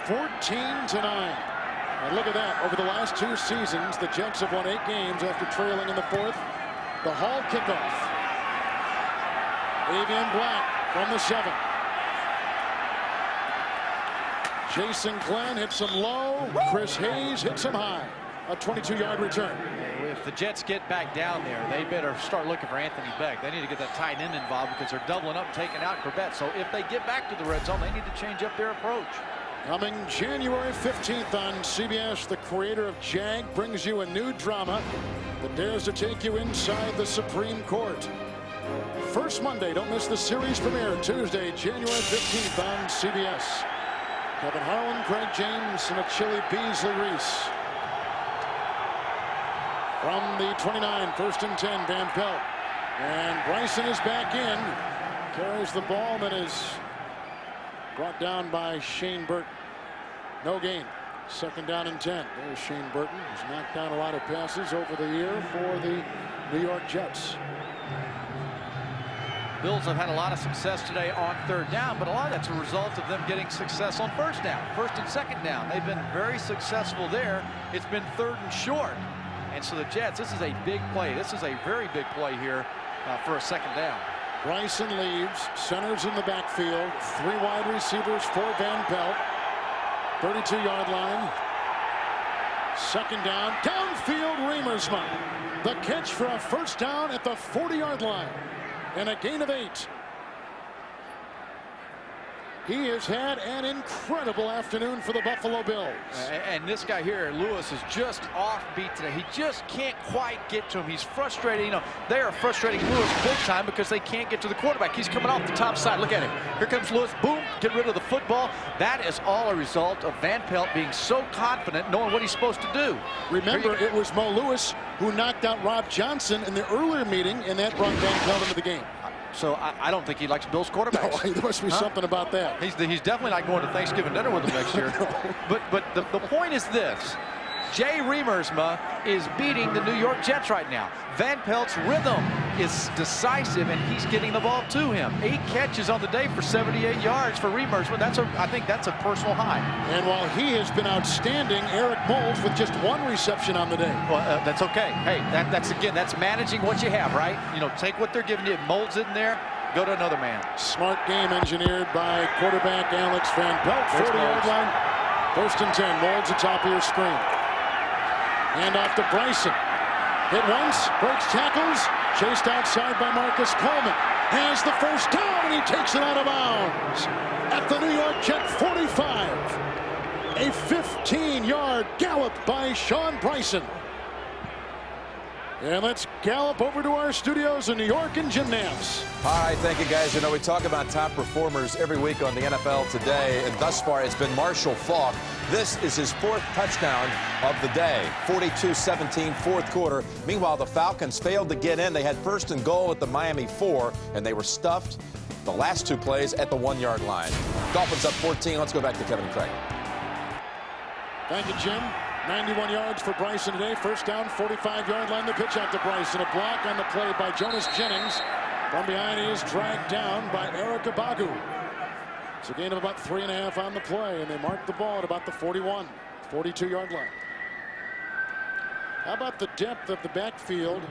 14-9. And look at that. Over the last 2 seasons, the Jets have won 8 games after trailing in the 4th. The Hall kickoff. Avian Black from the 7. Jason Glenn hits him low. Chris Hayes hits him high. A 22-yard return. If the Jets get back down there, they better start looking for Anthony Beck. They need to get that tight end involved because they're doubling up and taking out Corbett. So if they get back to the red zone, they need to change up their approach. Coming January 15th on CBS, the creator of JAG brings you a new drama that dares to take you inside the Supreme Court. First Monday, don't miss the series premiere, Tuesday, January 15th on CBS. Kevin Harlan, Craig James, and Achille Beasley-Reese. From the 29, 1st and 10, Van Pelt. And Bryson is back in. Carries the ball that is brought down by Shane Burton. No gain. 2nd down and 10. There's Shane Burton, who's knocked down a lot of passes over the year for the New York Jets. Bills have had a lot of success today on 3rd down, but a lot of that's a result of them getting success on 1st down, 1st and 2nd down. They've been very successful there. It's been 3rd and short. And so the Jets, this is a big play. This is a very big play here for a 2nd down. Bryson leaves, centers in the backfield, 3 wide receivers for Van Pelt. 32-yard line. 2nd down, downfield Remersma. The catch for a 1st down at the 40-yard line. And a gain of 8. He has had an incredible afternoon for the Buffalo Bills. And this guy here, Lewis, is just offbeat today. He just can't quite get to him. He's frustrating. You know, they are frustrating Lewis big time because they can't get to the quarterback. He's coming off the top side. Look at him. Here comes Lewis. Boom. Get rid of the football. That is all a result of Van Pelt being so confident, knowing what he's supposed to do. Remember, it was Mo Lewis who knocked out Rob Johnson in the earlier meeting, and that brought Van Pelt into the game. So I don't think he likes Bills quarterbacks. No, there must be something about that. He's definitely not going to Thanksgiving dinner with him next year. But the point is this. Jay Remersma is beating the New York Jets right now. Van Pelt's rhythm is decisive, and he's getting the ball to him. 8 catches on the day for 78 yards for Remersma. I think that's a personal high. And while he has been outstanding, Eric Moulds with just 1 reception on the day. Well, that's okay. Hey, that's managing what you have, right? You know, take what they're giving you. Moulds in there. Go to another man. Smart game engineered by quarterback Alex Van Pelt. 40-yard line. 1st and 10. Moulds atop of your screen. Hand off to Bryson. Hit once, breaks tackles, chased outside by Marcus Coleman. Has the first down, and he takes it out of bounds at the New York Jet 45. A 15-yard gallop by Sean Bryson. And let's gallop over to our studios in New York and Jim Nance. All right, thank you, guys. You know, we talk about top performers every week on the NFL Today, and thus far it's been Marshall Faulk. This is his 4th touchdown of the day. 42-17, 4th quarter. Meanwhile, the Falcons failed to get in. They had 1st and goal at the Miami 4, and they were stuffed the last 2 plays at the 1-yard line. Dolphins up 14. Let's go back to Kevin Craig. Thank you, Jim. 91 yards for Bryson today. First down, 45-yard line. The pitch out to Bryson. A block on the play by Jonas Jennings. From behind, he is dragged down by Eric Abagu. It's a gain of about 3.5 on the play, and they mark the ball at about the 41, 42-yard line. How about the depth of the backfield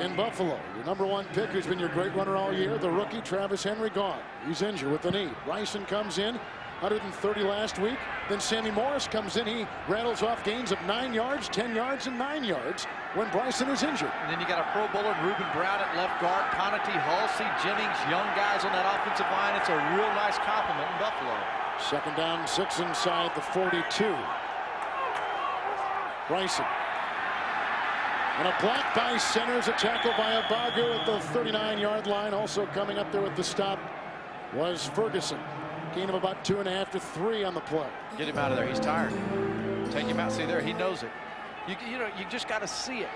in Buffalo? Your #1 pick, who's been your great runner all year, the rookie Travis Henry, gone. He's injured with the knee. Bryson comes in. 130 last week. Then Sammy Morris comes in. He rattles off gains of 9 yards, 10 yards, and 9 yards when Bryson is injured. And then you got a Pro Bowler, Reuben Brown at left guard, Conatee, Halsey, Jennings, young guys on that offensive line. It's a real nice compliment in Buffalo. Second down, 6 inside the 42. Bryson. And a block by centers, a tackle by Abagu at the 39-yard line. Also coming up there with the stop was Ferguson. Gain of about 2.5 to 3 on the play. Get him out of there. He's tired. Take him out. See there, he knows it. You know, you just got to see it.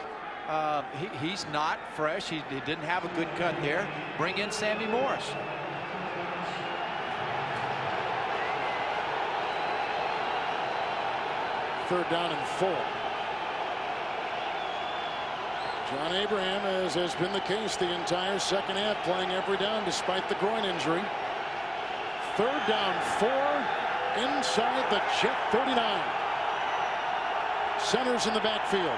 He's not fresh. He didn't have a good cut there. Bring in Sammy Morris. Third down and 4. John Abraham, as has been the case the entire second half, playing every down despite the groin injury. Third down, 4 inside the Jet 39. Centers in the backfield.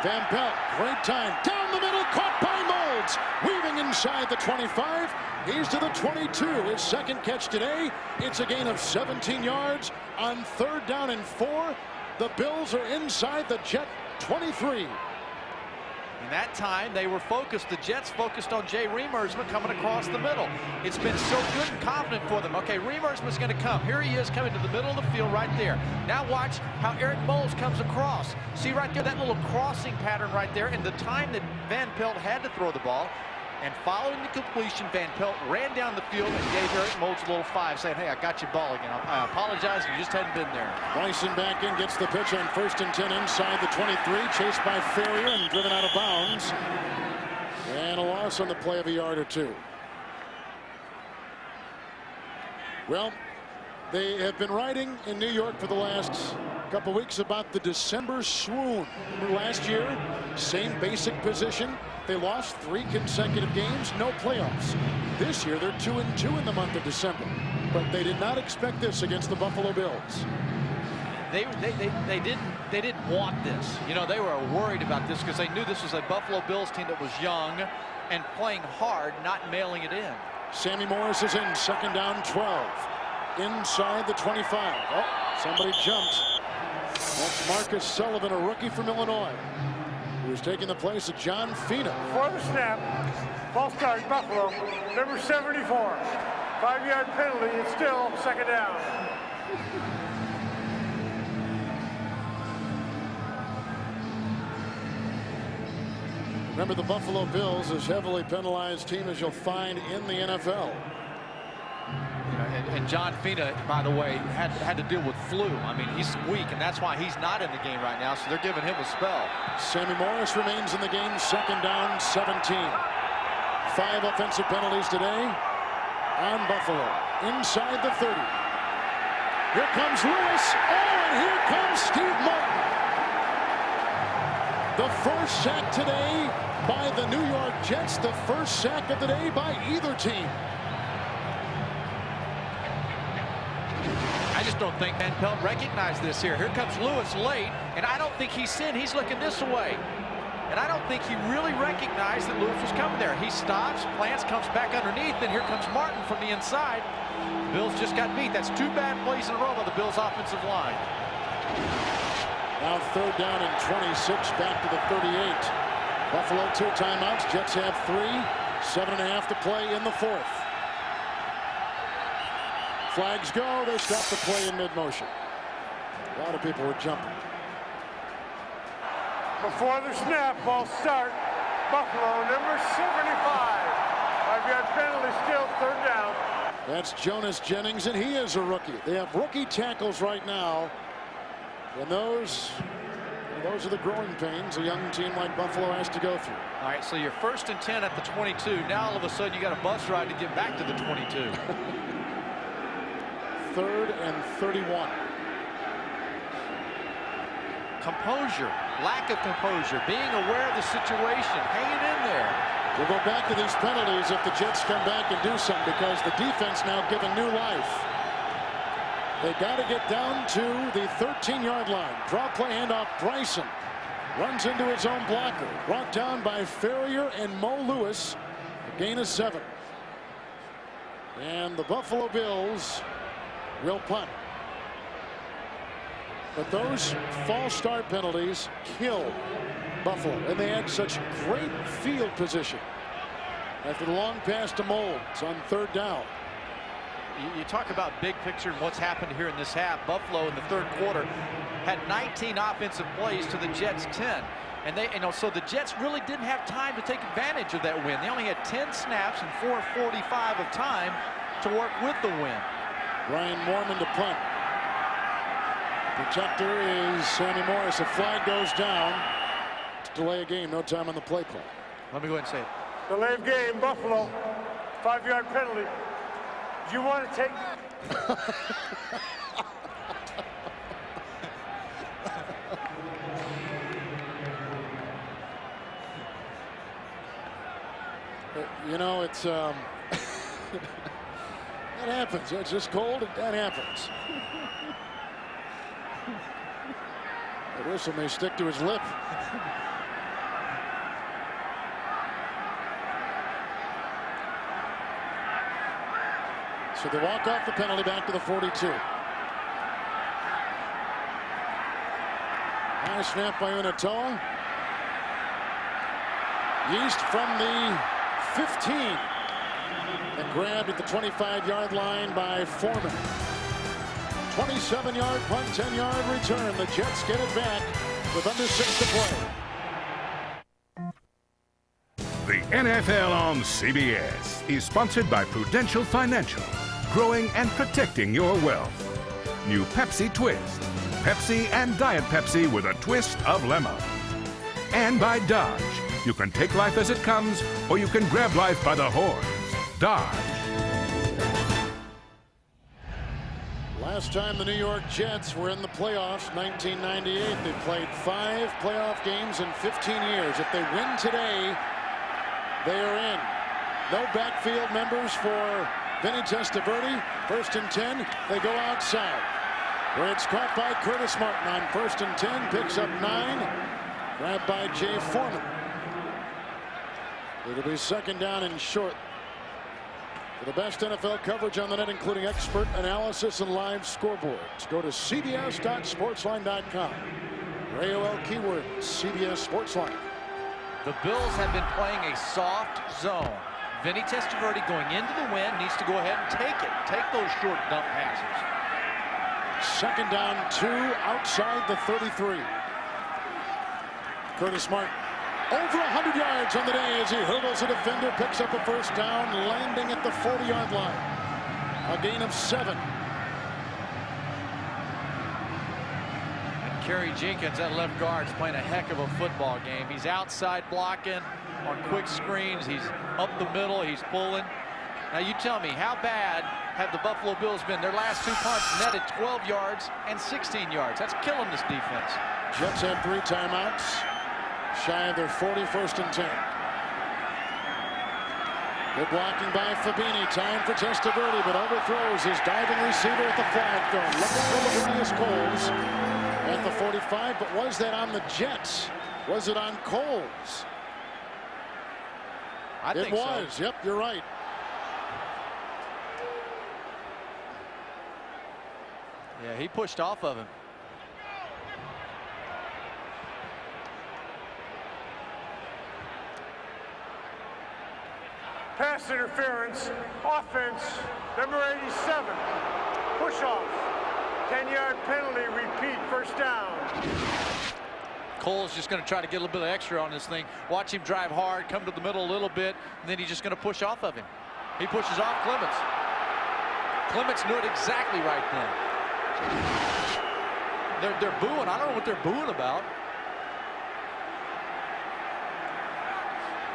Van Pelt, great time. Down the middle, caught by Moulds. Weaving inside the 25. He's to the 22. His second catch today. It's a gain of 17 yards on third down and 4. The Bills are inside the Jet 23. And that time they were focused. The Jets focused on Jay Reimers coming across the middle. It's been so good and confident for them. Okay, Reimers going to come. Here he is coming to the middle of the field right there. Now watch how Eric Moulds comes across. See right there, that little crossing pattern right there. And the time that Van Pelt had to throw the ball. And following the completion, Van Pelt ran down the field and gave Eric Moulds a little 5, saying, hey, I got your ball again. I apologize, you just hadn't been there. Bryson back in, gets the pitch on 1st and 10 inside the 23. Chased by Ferrier and driven out of bounds. And a loss on the play of a yard or 2. Well, they have been writing in New York for the last couple weeks about the December swoon. Remember last year, same basic position. They lost 3 consecutive games, no playoffs. This year, they're 2-2 in the month of December. But they did not expect this against the Buffalo Bills. They didn't want this. You know, they were worried about this because they knew this was a Buffalo Bills team that was young and playing hard, not mailing it in. Sammy Morris is in, second down 12. Inside the 25. Oh, somebody jumped. That's Marcus Sullivan, a rookie from Illinois, who's taking the place of John Fina. For the snap, false start, Buffalo, number 74. 5-yard penalty, it's still second down. Remember, the Buffalo Bills is heavily penalized team as you'll find in the NFL. And John Fina, by the way, had to deal with flu. I mean, he's weak, and that's why he's not in the game right now, so they're giving him a spell. Sammy Morris remains in the game, second down, 17. 5 offensive penalties today on Buffalo. Inside the 30. Here comes Lewis. Oh, and here comes Steve Martin. The first sack today by the New York Jets. The first sack of the day by either team. I just don't think Van Pelt recognized this here. Here comes Lewis late, and I don't think he's in. He's looking this way. And I don't think he really recognized that Lewis was coming there. He stops, Plants comes back underneath, and here comes Martin from the inside. The Bills just got beat. That's 2 bad plays in a row by the Bills' offensive line. Now 3rd down and 26, back to the 38. Buffalo 2 timeouts. Jets have 3. 7.5 to play in the 4th. Flags go. They stop the play in mid-motion. A lot of people were jumping. Before the snap, ball start. Buffalo, number 75. 5-yard penalty, still 3rd down. That's Jonas Jennings, and he is a rookie. They have rookie tackles right now. And those are the growing pains a young team like Buffalo has to go through. All right, so you're 1st and 10 at the 22. Now all of a sudden you got a bus ride to get back to the 22. 3rd and 31. Composure, lack of composure, being aware of the situation, hanging in there. We'll go back to these penalties if the Jets come back and do something, because the defense now given new life. They got to get down to the 13-yard line. Draw play handoff. Bryson runs into his own blocker. Brought down by Ferrier and Mo Lewis. A gain of 7. And the Buffalo Bills will punt. But those false start penalties kill Buffalo, and they had such great field position after the long pass to Moulds on 3rd down. You talk about big picture and what's happened here in this half. Buffalo in the 3rd quarter had 19 offensive plays to the Jets 10. And so the Jets really didn't have time to take advantage of that win. They only had 10 snaps and 4:45 of time to work with the win. Ryan Mormon to punt. Protector is Sammy Morris. A flag goes down. Delay a game. No time on the play clock. Let me go ahead and say it. Delay of game, Buffalo. 5-yard penalty. Do you want to take? You know, it's that happens. It's just cold. That happens. The whistle may stick to his lip. So they walk off the penalty back to the 42. High snap by Unatoa. Yeast from the 15. And grabbed at the 25-yard line by Foreman. 27-yard punt, 10-yard return. The Jets get it back with under 6 to play. The NFL on CBS is sponsored by Prudential Financial, growing and protecting your wealth. New Pepsi Twist, Pepsi and Diet Pepsi with a twist of lemon. And by Dodge, you can take life as it comes, or you can grab life by the horns. Dodge. Last time the New York Jets were in the playoffs, 1998, they played 5 playoff games in 15 years. If they win today, they are in. No backfield members for Vinny Testaverde. 1st and 10, they go outside. Where it's caught by Curtis Martin on 1st and 10, picks up 9. Grabbed by Jay Foreman. It'll be 2nd down and short. For the best NFL coverage on the net, including expert analysis and live scoreboards, go to cbs.sportsline.com. AOL keyword CBS Sportsline. The Bills have been playing a soft zone. Vinny Testaverde going into the wind needs to go ahead and take it. Take those short dump passes. 2nd down 2 outside the 33. Curtis Martin over 100 yards on the day as he hurdles a defender, picks up a 1st down, landing at the 40-yard line. A gain of 7. And Kerry Jenkins at left guard is playing a heck of a football game. He's outside blocking on quick screens. He's up the middle. He's pulling. Now you tell me, how bad have the Buffalo Bills been? Their last 2 punts netted 12 yards and 16 yards. That's killing this defense. Jets have 3 timeouts. Shy of their 41st and 10. Good blocking by Fabini. Time for Testaverde, but overthrows his diving receiver at the flag zone. Looking for Laveranues Coles at the 45, but was that on the Jets? Was it on Coles? I think it was. So. Yep, you're right. Yeah, he pushed off of him. pass interference, offense, number 87, push-off, 10-yard penalty, repeat, first down. Cole's just going to try to get a little bit of extra on this thing. Watch him drive hard, come to the middle a little bit, and then he's just going to push off of him. He pushes off Clements. Clements knew it exactly right then. They're booing. I don't know what they're booing about.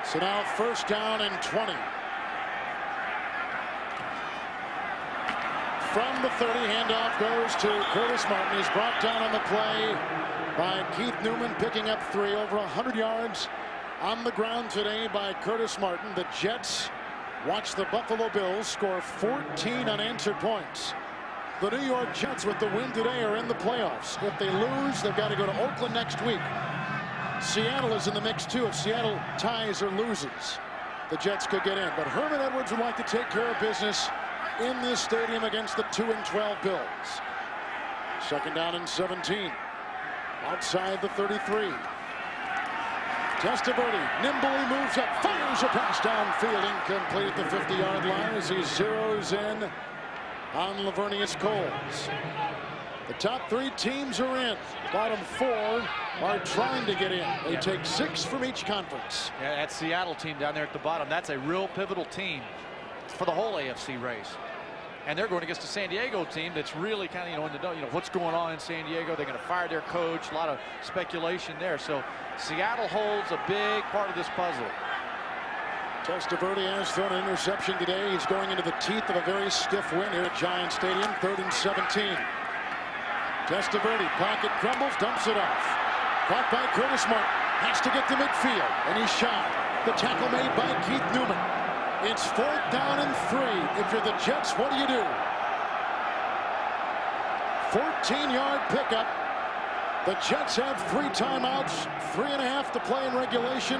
So now first down and 20. From the 30, handoff goes to Curtis Martin. He's brought down on the play by Keith Newman, picking up 3, over 100 yards on the ground today by Curtis Martin. The Jets watch the Buffalo Bills score 14 unanswered points. The New York Jets, with the win today, are in the playoffs. If they lose, they've got to go to Oakland next week. Seattle is in the mix too. If Seattle ties or loses, the Jets could get in. But Herman Edwards would like to take care of business in this stadium against the 2-12 Bills. Second down and 17. Outside the 33. Testaverde nimbly moves up, fires a pass downfield, incomplete at the 50-yard line as he zeroes in on Lavernius Coles. The top 3 teams are in. The bottom 4 are trying to get in. They take 6 from each conference. Yeah, that Seattle team down there at the bottom, that's a real pivotal team for the whole AFC race. And they're going against a San Diego team that's really kind of, in the what's going on in San Diego. They're going to fire their coach. A lot of speculation there. So Seattle holds a big part of this puzzle. Testaverde has thrown an interception today. He's going into the teeth of a very stiff wind here at Giant Stadium. 3rd and 17. Testaverde, pocket crumbles, dumps it off. Caught by Curtis Martin. Has to get to midfield, and he's shot. The tackle made by Keith Newman. It's 4th down and 3. If you're the Jets, what do you do? 14-yard pickup. The Jets have 3 timeouts, 3.5 to play in regulation,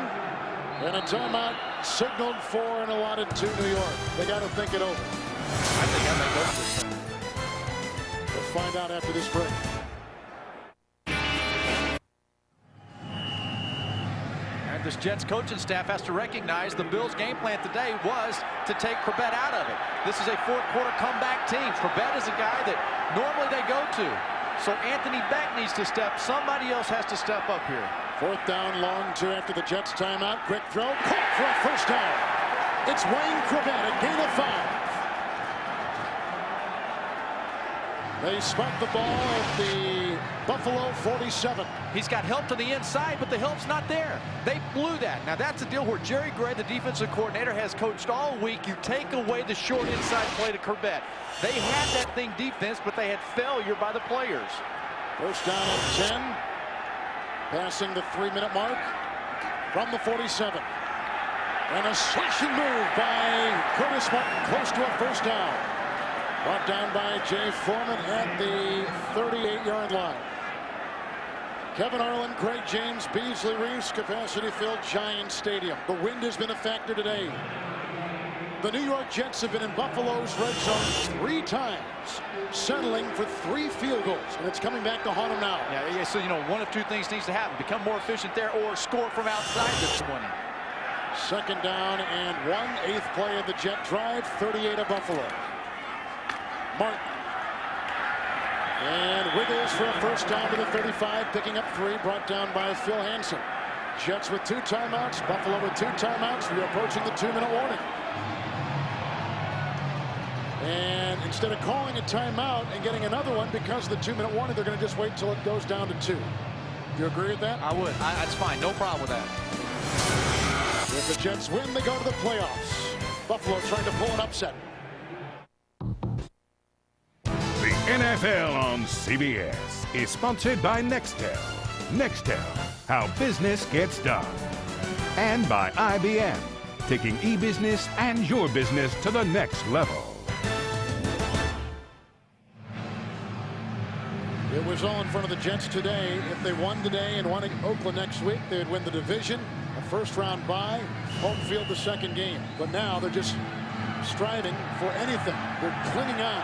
and a timeout signaled for and allotted to New York. They got to think it over. I think I may go for this thing. We'll find out after this break. This Jets coaching staff has to recognize the Bills' game plan today was to take Corbett out of it. This is a 4th quarter comeback team. Corbett is a guy that normally they go to. So Anthony Beck needs to step. Somebody else has to step up here. 4th down, long 2 after the Jets timeout. Quick throw, caught for a first down. It's Wayne Corbett, a gain of 5. They spot the ball at the Buffalo 47. He's got help to the inside, but the help's not there. They blew that. Now that's a deal where Jerry Gray, the defensive coordinator, has coached all week. You take away the short inside play to Corbett. They had that thing defense, but they had failure by the players. First down and 10. Passing the 3-minute mark from the 47. And a slashing move by Curtis Martin, close to a first down. Brought down by Jay Foreman at the 38-yard line. Kevin Arlen, Craig James, Beasley Reeves, capacity-filled Giant Stadium. The wind has been a factor today. The New York Jets have been in Buffalo's red zone 3 times, settling for 3 field goals, and it's coming back to haunt them now. Yeah, so, one of 2 things needs to happen. Become more efficient there or score from outside the 20. Second down and 1, 8th play of the Jet drive, 38 of Buffalo. Martin. And wiggles for a first down to the 35, picking up 3, brought down by Phil Hansen. Jets with 2 timeouts, Buffalo with 2 timeouts. We're approaching the 2-minute warning. And instead of calling a timeout and getting another one because of the 2-minute warning, they're going to just wait till it goes down to 2. Do you agree with that? I would. That's fine. No problem with that. If the Jets win, they go to the playoffs. Buffalo trying to pull an upset. The NFL on CBS is sponsored by Nextel. Nextel, how business gets done. And by IBM, taking e-business and your business to the next level. It was all in front of the Jets today. If they won today and won in Oakland next week, they would win the division, a first-round bye, home field the second game. But now they're just striving for anything. They're clinging on.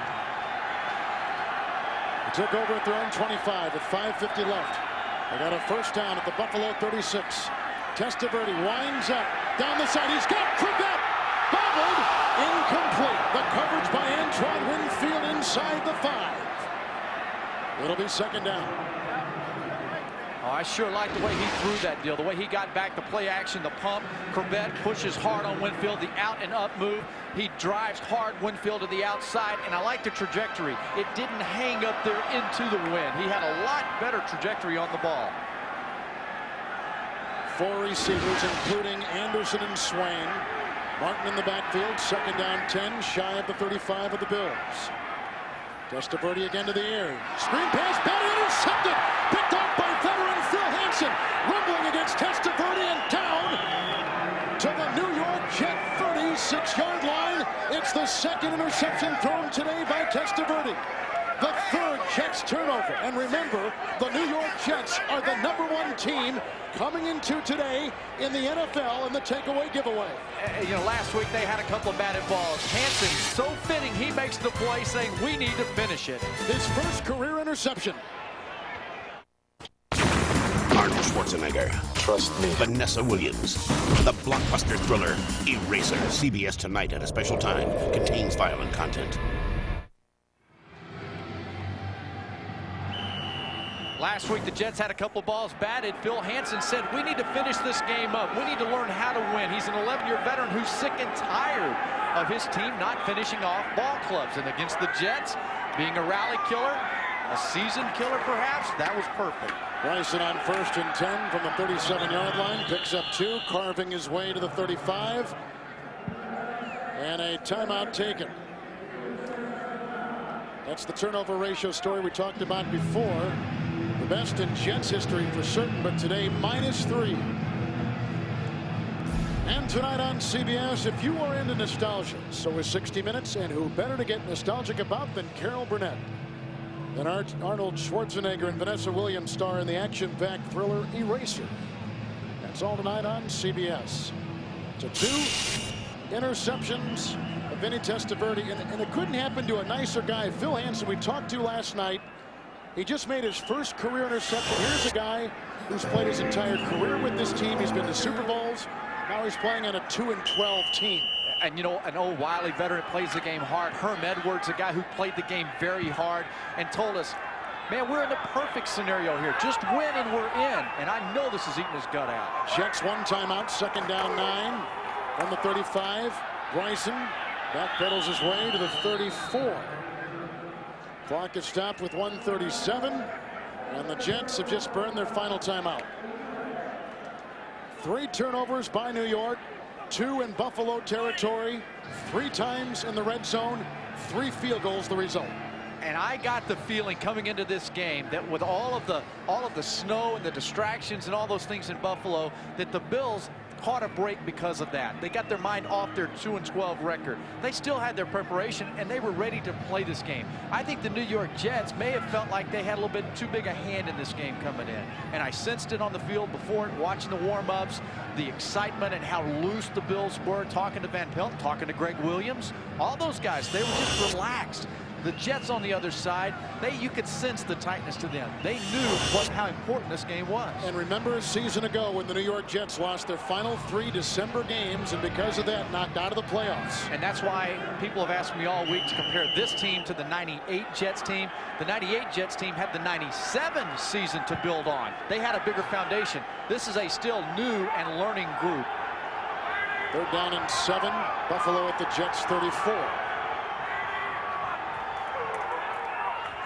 They took over at their own 25 with 5:50 left. They got a first down at the Buffalo 36. Testaverde winds up down the side. He's got Corbett by leveled, incomplete. The coverage by Antoine Winfield inside the 5. It'll be second down. Oh, I sure like the way he threw that deal, the way he got back, the play action, the pump. Corbett pushes hard on Winfield, the out and up move. He drives hard Winfield to the outside, and I like the trajectory. It didn't hang up there into the wind. He had a lot better trajectory on the ball. 4 receivers, including Anderson and Swain. Martin in the backfield, second down 10, shy of the 35 of the Bills. Testaverde again to the air. Screen pass, batted, intercepted. Picked off by veteran Phil Hansen. Rumbling against Testaverde and down to the New York Jet 36-yard line. It's the second interception thrown today by Testaverde. The third Jets turnover. And remember, the New York Jets are the #1 team coming into today in the NFL in the takeaway giveaway. You know, last week they had a couple of batted balls. Hansen, so fitting, he makes the play saying we need to finish it. His first career interception. Arnold Schwarzenegger. Trust me. Vanessa Williams. The blockbuster thriller Eraser. CBS tonight at a special time. Contains violent content. Last week, the Jets had a couple balls batted. Phil Hansen said, we need to finish this game up. We need to learn how to win. He's an 11-year veteran who's sick and tired of his team not finishing off ball clubs. And against the Jets, being a rally killer, a season killer perhaps, that was perfect. Bryson on 1st and 10 from the 37-yard line. Picks up 2, carving his way to the 35. And a timeout taken. That's the turnover ratio story we talked about before. The best in Jets history for certain, but today -3. And tonight on CBS, if you are into nostalgia, so is 60 Minutes, and who better to get nostalgic about than Carol Burnett? And Arnold Schwarzenegger and Vanessa Williams star in the action-packed thriller Eraser. That's all tonight on CBS. So 2 interceptions of Vinny Testaverde, and it couldn't happen to a nicer guy. Phil Hansen, we talked to last night. He just made his first career interception. Here's a guy who's played his entire career with this team. He's been to Super Bowls. Now he's playing on a 2-12 team. And, you know, an old Wiley veteran plays the game hard. Herm Edwards, a guy who played the game very hard and told us, man, we're in the perfect scenario here. Just win and we're in. And I know this is eating his gut out. Jets 1 timeout, second down 9 from the 35. Bryson backpedals his way to the 34. Clock is stopped with 1:37, and the Jets have just burned their final timeout. 3 turnovers by New York, 2 in Buffalo territory, 3 times in the red zone, 3 field goals the result. And I got the feeling coming into this game that with all of the snow and the distractions and all those things in Buffalo, that the Bills caught a break because of that. They got their mind off their 2-12 record. They still had their preparation, and they were ready to play this game. I think the New York Jets may have felt like they had a little bit too big a hand in this game coming in. And I sensed it on the field before it, watching the warm-ups, the excitement and how loose the Bills were, talking to Van Pelt, talking to Greg Williams. All those guys, they were just relaxed. The Jets on the other side, you could sense the tightness to them. They knew how important this game was. And remember a season ago when the New York Jets lost their final 3 December games, and because of that knocked out of the playoffs. And that's why people have asked me all week to compare this team to the '98 Jets team. The '98 Jets team had the '97 season to build on. They had a bigger foundation. This is a still new and learning group. 3rd down and 7. Buffalo at the Jets 34.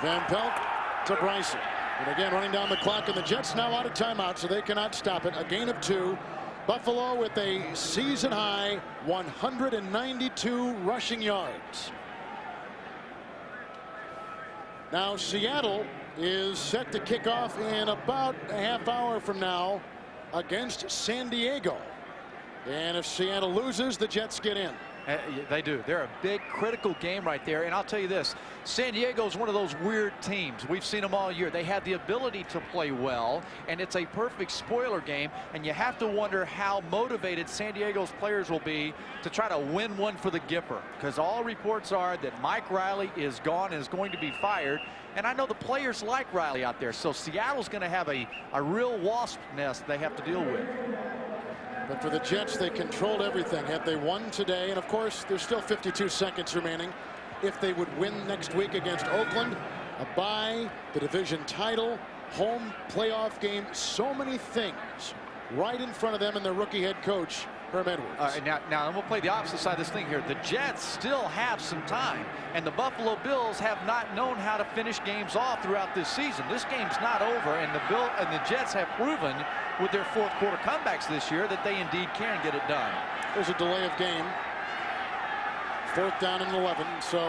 Van Pelt to Bryson. And again, running down the clock, and the Jets now out of timeout, so they cannot stop it. A gain of 2. Buffalo with a season-high 192 rushing yards. Now, Seattle is set to kick off in about a half hour from now against San Diego. And if Seattle loses, the Jets get in. They do. They're a big, critical game right there. And I'll tell you this, San Diego is one of those weird teams. We've seen them all year. They have the ability to play well, and it's a perfect spoiler game. And you have to wonder how motivated San Diego's players will be to try to win one for the Gipper. Because all reports are that Mike Riley is gone and is going to be fired. And I know the players like Riley out there. So Seattle's going to have a real wasp nest they have to deal with. But for the Jets, they controlled everything. Had they won today, and of course, there's still 52 seconds remaining. If they would win next week against Oakland, a bye, the division title, home playoff game, so many things right in front of them and their rookie head coach, Herm Edwards. All right, now we'll play the opposite side of this thing here. The Jets still have some time, and the Buffalo Bills have not known how to finish games off throughout this season. This game's not over, and the Jets have proven with their fourth quarter comebacks this year that they indeed can get it done. There's a delay of game. 4th down and 11, so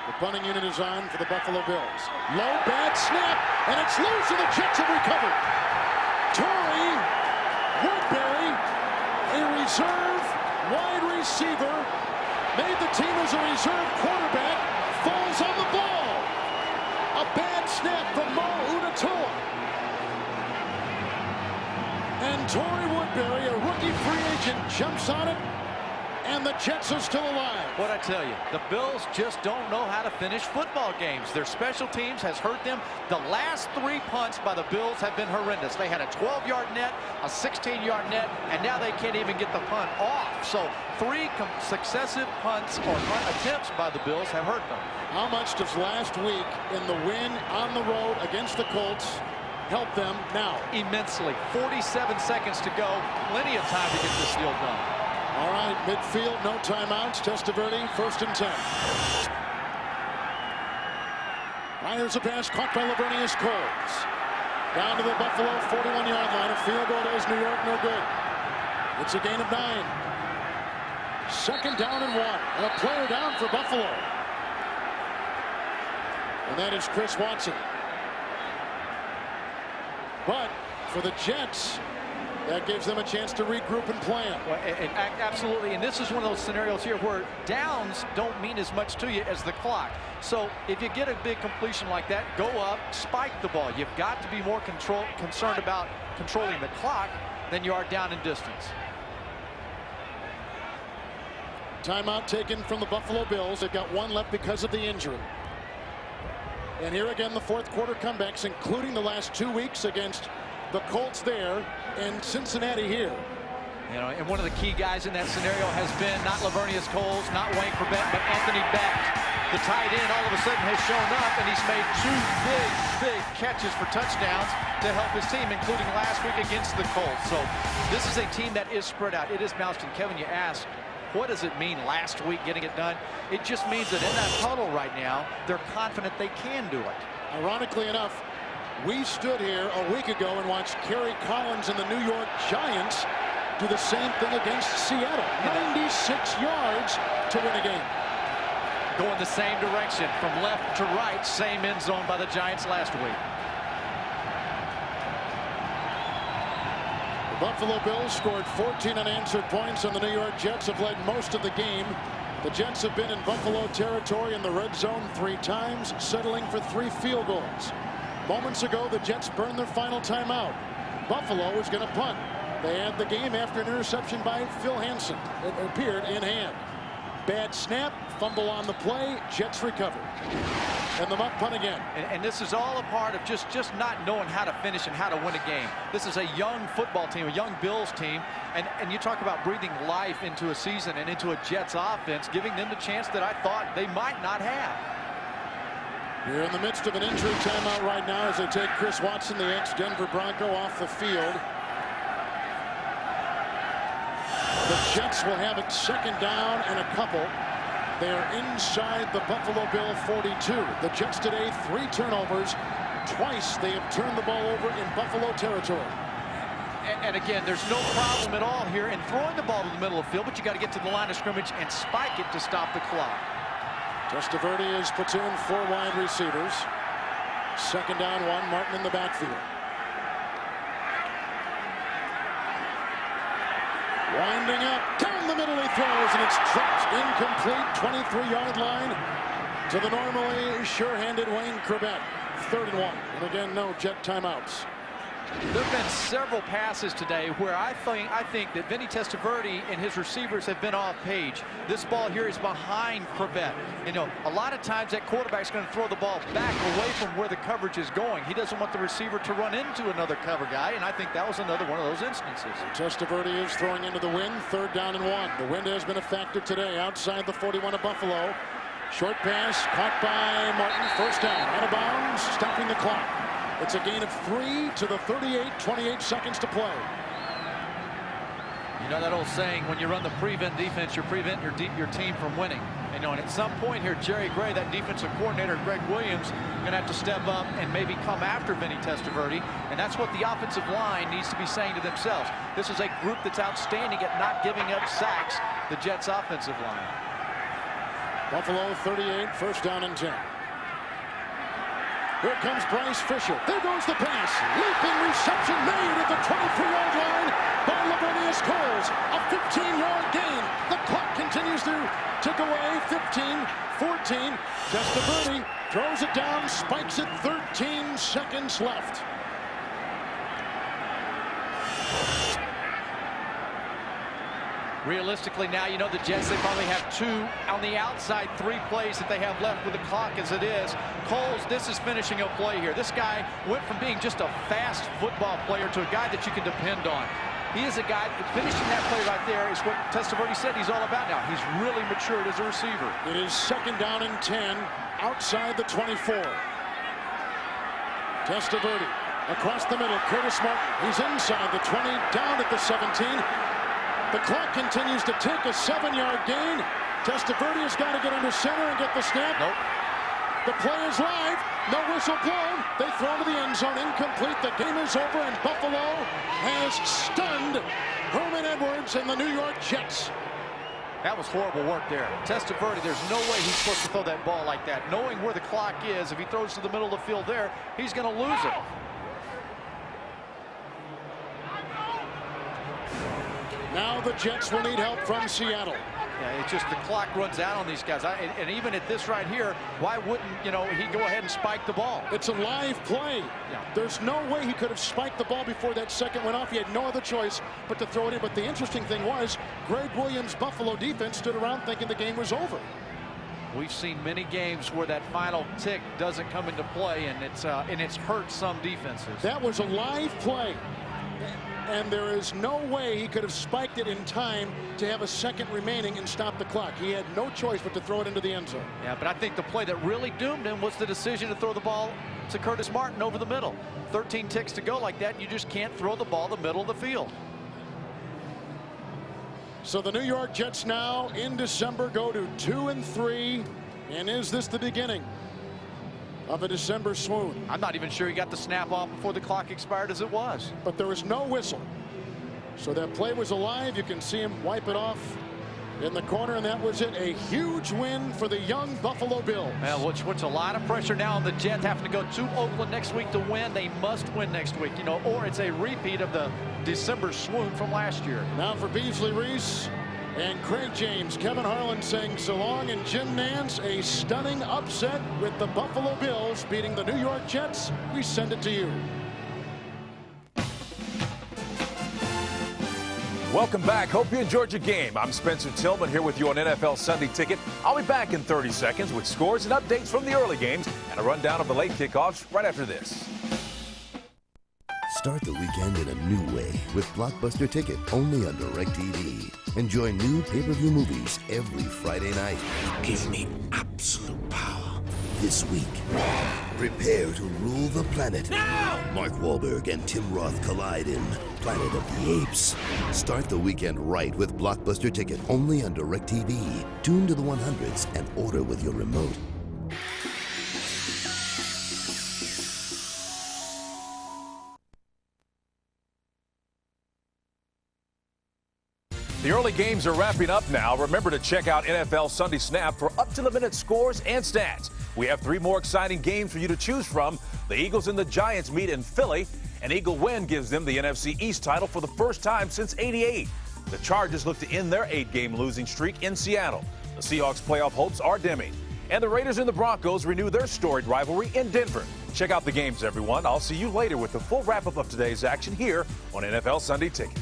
the punting unit is on for the Buffalo Bills. Low, bad snap, and it's loose, and the Jets have recovered. Torrey Woodbury, a reserve wide receiver, made the team as a reserve quarterback, falls on the ball. A bad snap from Mo Unatoa. And Torrey Woodbury, a rookie free agent, jumps on it, and the Jets are still alive. What I tell you, the Bills just don't know how to finish football games. Their special teams has hurt them. The last 3 punts by the Bills have been horrendous. They had a 12-yard net, a 16-yard net, and now they can't even get the punt off. So 3 successive punts or punt attempts by the Bills have hurt them. How much does last week in the win on the road against the Colts help them now? Immensely. 47 seconds to go. Plenty of time to get this deal done. All right, midfield, no timeouts. Testaverde, 1st and 10. Fires a pass caught by Lavernius Coles. Down to the Buffalo 41-yard line. A field goal does New York no good. It's a gain of 9. 2nd down and 1. And a player down for Buffalo. And that is Chris Watson. But for the Jets, that gives them a chance to regroup and plan. Well, absolutely, and this is one of those scenarios here where downs don't mean as much to you as the clock. So if you get a big completion like that, go up, spike the ball. You've got to be more concerned about controlling the clock than you are down in distance. Timeout taken from the Buffalo Bills. They've got 1 left because of the injury. And here again, the 4th quarter comebacks, including the last 2 weeks against the Colts there and Cincinnati here. You know, and one of the key guys in that scenario has been not Lavernius Coles, not Wayne Corbett, but Anthony Beck. The tight end all of a sudden has shown up, and he's made 2 big catches for touchdowns to help his team, including last week against the Colts. So this is a team that is spread out. It is balanced. And Kevin, you asked, what does it mean last week getting it done? It just means that in that huddle right now, they're confident they can do it. Ironically enough, we stood here a week ago and watched Kerry Collins and the New York Giants do the same thing against Seattle. 96 yards to win a game. Going the same direction from left to right, same end zone by the Giants last week. The Buffalo Bills scored 14 unanswered points, and the New York Jets have led most of the game. The Jets have been in Buffalo territory in the red zone 3 times, settling for 3 field goals. Moments ago, the Jets burned their final timeout. Buffalo was going to punt. They had the game after an interception by Phil Hansen. It appeared in hand. Bad snap, fumble on the play, Jets recover. And the muck punt again. And this is all a part of just not knowing how to finish and how to win a game. This is a young football team, a young Bills team, and you talk about breathing life into a season and into a Jets offense, giving them the chance that I thought they might not have. We're in the midst of an injury timeout right now as they take Chris Watson, the ex-Denver Bronco, off the field. The Jets will have it 2nd down and a couple. They are inside the Buffalo Bill 42. The Jets today 3 turnovers. Twice they have turned the ball over in Buffalo territory. And again, there's no problem at all here in throwing the ball to the middle of the field, but you got to get to the line of scrimmage and spike it to stop the clock. Testaverde is platoon 4 wide receivers. 2nd down 1, Martin in the backfield. Winding up, down the middle he throws, and it's dropped incomplete, 23-yard line to the normally sure-handed Wayne Corbett. 3rd and 1, and again, no Jet timeouts. There have been several passes today where I think that Vinny Testaverde and his receivers have been off page. This ball here is behind Chrebet. You know, a lot of times that quarterback's going to throw the ball back away from where the coverage is going. He doesn't want the receiver to run into another cover guy, and I think that was another one of those instances. Testaverde is throwing into the wind. 3rd down and 1. The wind has been a factor today outside the 41 of Buffalo. Short pass caught by Martin. 1st down. Out of bounds, stopping the clock. It's a gain of 3 to the 38, 28 seconds to play. You know that old saying, when you run the prevent defense, you prevent your team from winning. You know, and at some point here, Jerry Gray, that defensive coordinator, Greg Williams, going to have to step up and maybe come after Vinny Testaverde. And that's what the offensive line needs to be saying to themselves. This is a group that's outstanding at not giving up sacks, the Jets offensive line. Buffalo 38, 1st down and 10. Here comes Bryce Fisher. There goes the pass. Leaping reception made at the 23-yard line by Laveranues Coles. A 15-yard gain. The clock continues to tick away. 15, 14. Testaverde throws it down, spikes it. 13 seconds left. Realistically now, you know, the Jets, they probably have 2 on the outside, 3 plays that they have left with the clock as it is. Coles, this is finishing a play here. This guy went from being just a fast football player to a guy that you can depend on. He is a guy, finishing that play right there is what Testaverde said he's all about now. He's really matured as a receiver. It is 2nd down and 10 outside the 24. Testaverde across the middle. Curtis Martin, he's inside the 20, down at the 17. The clock continues to tick. A 7-yard gain. Testaverde has got to get under center and get the snap. Nope. The play is live. No whistle blown. They throw to the end zone. Incomplete. The game is over, and Buffalo has stunned Herman Edwards and the New York Jets. That was horrible work there. Testaverde, there's no way he's supposed to throw that ball like that. Knowing where the clock is, if he throws to the middle of the field there, he's going to lose it. Now the Jets will need help from Seattle. Yeah, it's just the clock runs out on these guys. And even at this right here, why wouldn't, you know, he go ahead and spike the ball? It's a live play. Yeah. There's no way he could have spiked the ball before that second went off. He had no other choice but to throw it in. But the interesting thing was, Greg Williams' Buffalo defense stood around thinking the game was over. We've seen many games where that final tick doesn't come into play, and it's hurt some defenses. That was a live play. And there is no way he could have spiked it in time to have a second remaining and stop the clock. He had no choice but to throw it into the end zone. Yeah, but I think the play that really doomed him was the decision to throw the ball to Curtis Martin over the middle. 13 ticks to go like that, you just can't throw the ball the middle of the field. So the New York Jets now in December go to 2-3. And is this the beginning of a December swoon? I'm not even sure he got the snap off before the clock expired as it was. But there was no whistle. So that play was alive. You can see him wipe it off in the corner, and that was it. A huge win for the young Buffalo Bills. Well, which puts a lot of pressure now on the Jets, having to go to Oakland next week to win. They must win next week, you know, or it's a repeat of the December swoon from last year. Now for Beasley Reese and Craig James, Kevin Harlan saying so long, and Jim Nance, a stunning upset with the Buffalo Bills beating the New York Jets. We send it to you. Welcome back. Hope you enjoyed your game. I'm Spencer Tillman here with you on NFL Sunday Ticket. I'll be back in 30 seconds with scores and updates from the early games and a rundown of the late kickoffs right after this. Start the weekend in a new way with Blockbuster Ticket, only on DirecTV. Enjoy new pay-per-view movies every Friday night. Give me absolute power. This week, prepare to rule the planet. Now! Mark Wahlberg and Tim Roth collide in Planet of the Apes. Start the weekend right with Blockbuster Ticket, only on DirecTV. Tune to the 100s and order with your remote. The early games are wrapping up now. Remember to check out NFL Sunday Snap for up-to-the-minute scores and stats. We have 3 more exciting games for you to choose from. The Eagles and the Giants meet in Philly. An Eagle win gives them the NFC East title for the first time since '88. The Chargers look to end their 8-game losing streak in Seattle. The Seahawks' playoff hopes are dimming. And the Raiders and the Broncos renew their storied rivalry in Denver. Check out the games, everyone. I'll see you later with the full wrap-up of today's action here on NFL Sunday Ticket.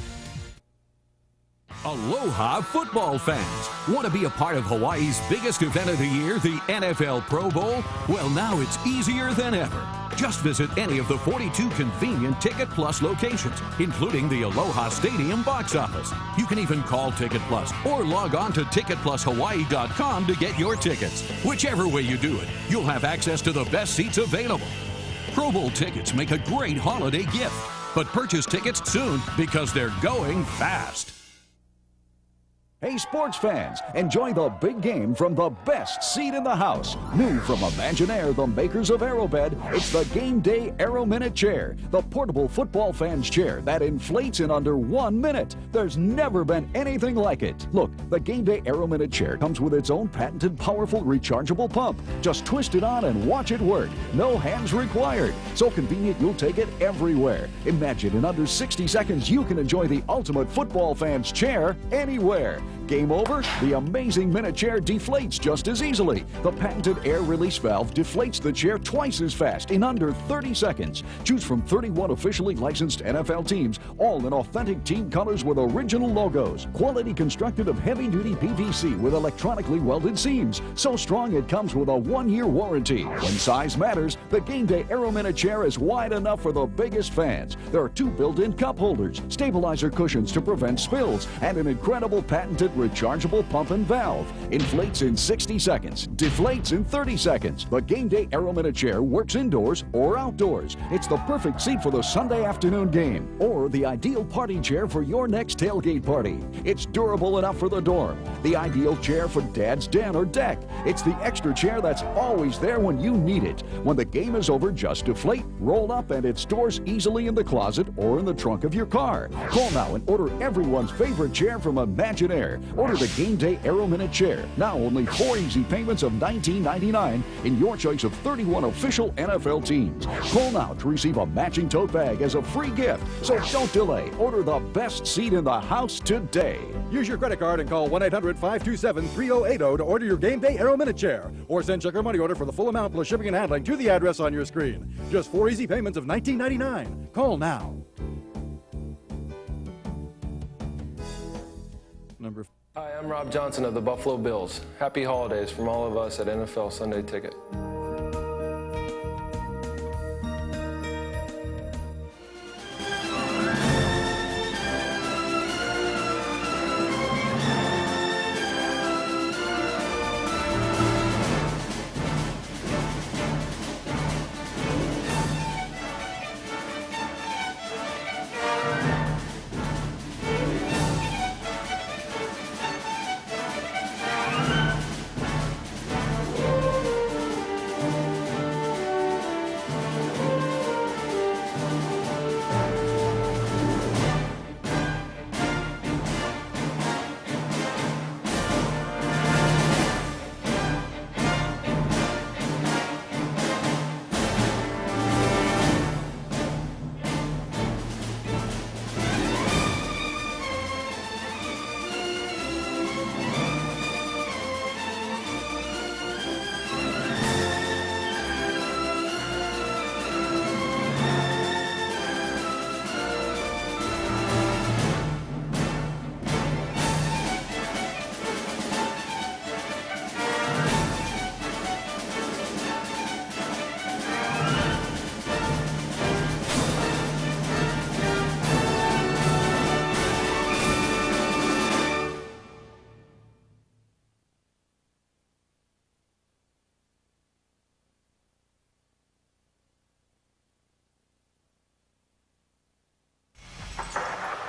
Aloha football fans. Want to be a part of Hawaii's biggest event of the year, the NFL Pro Bowl? Well, now it's easier than ever. Just visit any of the 42 convenient Ticket Plus locations, including the Aloha Stadium box office. You can even call Ticket Plus or log on to ticketplushawaii.com to get your tickets. Whichever way you do it, you'll have access to the best seats available. Pro Bowl tickets make a great holiday gift, but purchase tickets soon because they're going fast. Hey, sports fans, enjoy the big game from the best seat in the house. New from Imagineer, the makers of Aerobed, it's the Game Day Aero Minute Chair, the portable football fan's chair that inflates in under 1 minute. There's never been anything like it. Look, the Game Day Aero Minute Chair comes with its own patented powerful rechargeable pump. Just twist it on and watch it work. No hands required. So convenient you'll take it everywhere. Imagine in under 60 seconds you can enjoy the ultimate football fan's chair anywhere. Game over? The amazing Minute Chair deflates just as easily. The patented air release valve deflates the chair twice as fast in under 30 seconds. Choose from 31 officially licensed NFL teams, all in authentic team colors with original logos. Quality constructed of heavy-duty PVC with electronically welded seams. So strong it comes with a 1-year warranty. When size matters, the Game Day Aero Minute Chair is wide enough for the biggest fans. There are 2 built-in cup holders, stabilizer cushions to prevent spills, and an incredible patented rechargeable pump and valve. Inflates in 60 seconds, deflates in 30 seconds. The Game Day Aero Minute Chair works indoors or outdoors. It's the perfect seat for the Sunday afternoon game or the ideal party chair for your next tailgate party. It's durable enough for the dorm, the ideal chair for dad's den or deck. It's the extra chair that's always there when you need it. When the game is over, just deflate, roll up, and it stores easily in the closet or in the trunk of your car. Call now and order everyone's favorite chair from Imagineer. Order the Game Day Aero Minute Chair. Now only 4 easy payments of $19.99 in your choice of 31 official NFL teams. Call now to receive a matching tote bag as a free gift. So don't delay. Order the best seat in the house today. Use your credit card and call 1-800-527-3080 to order your Game Day Aero Minute Chair. Or send check or money order for the full amount plus shipping and handling to the address on your screen. Just 4 easy payments of $19.99. Call now. Hi, I'm Rob Johnson of the Buffalo Bills. Happy holidays from all of us at NFL Sunday Ticket.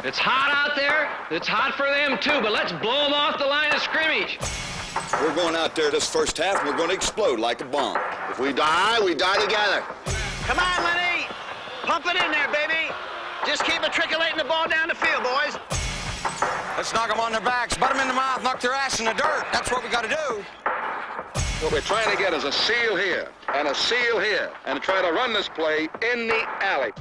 It's hot out there. It's hot for them, too, but let's blow them off the line of scrimmage. We're going out there this first half, and we're going to explode like a bomb. If we die, we die together. Come on, Lenny. Pump it in there, baby. Just keep matriculating the ball down the field, boys. Let's knock them on their backs, butt them in the mouth, knock their ass in the dirt. That's what we got to do. What we're trying to get is a seal here and a seal here, and try to run this play in the alley.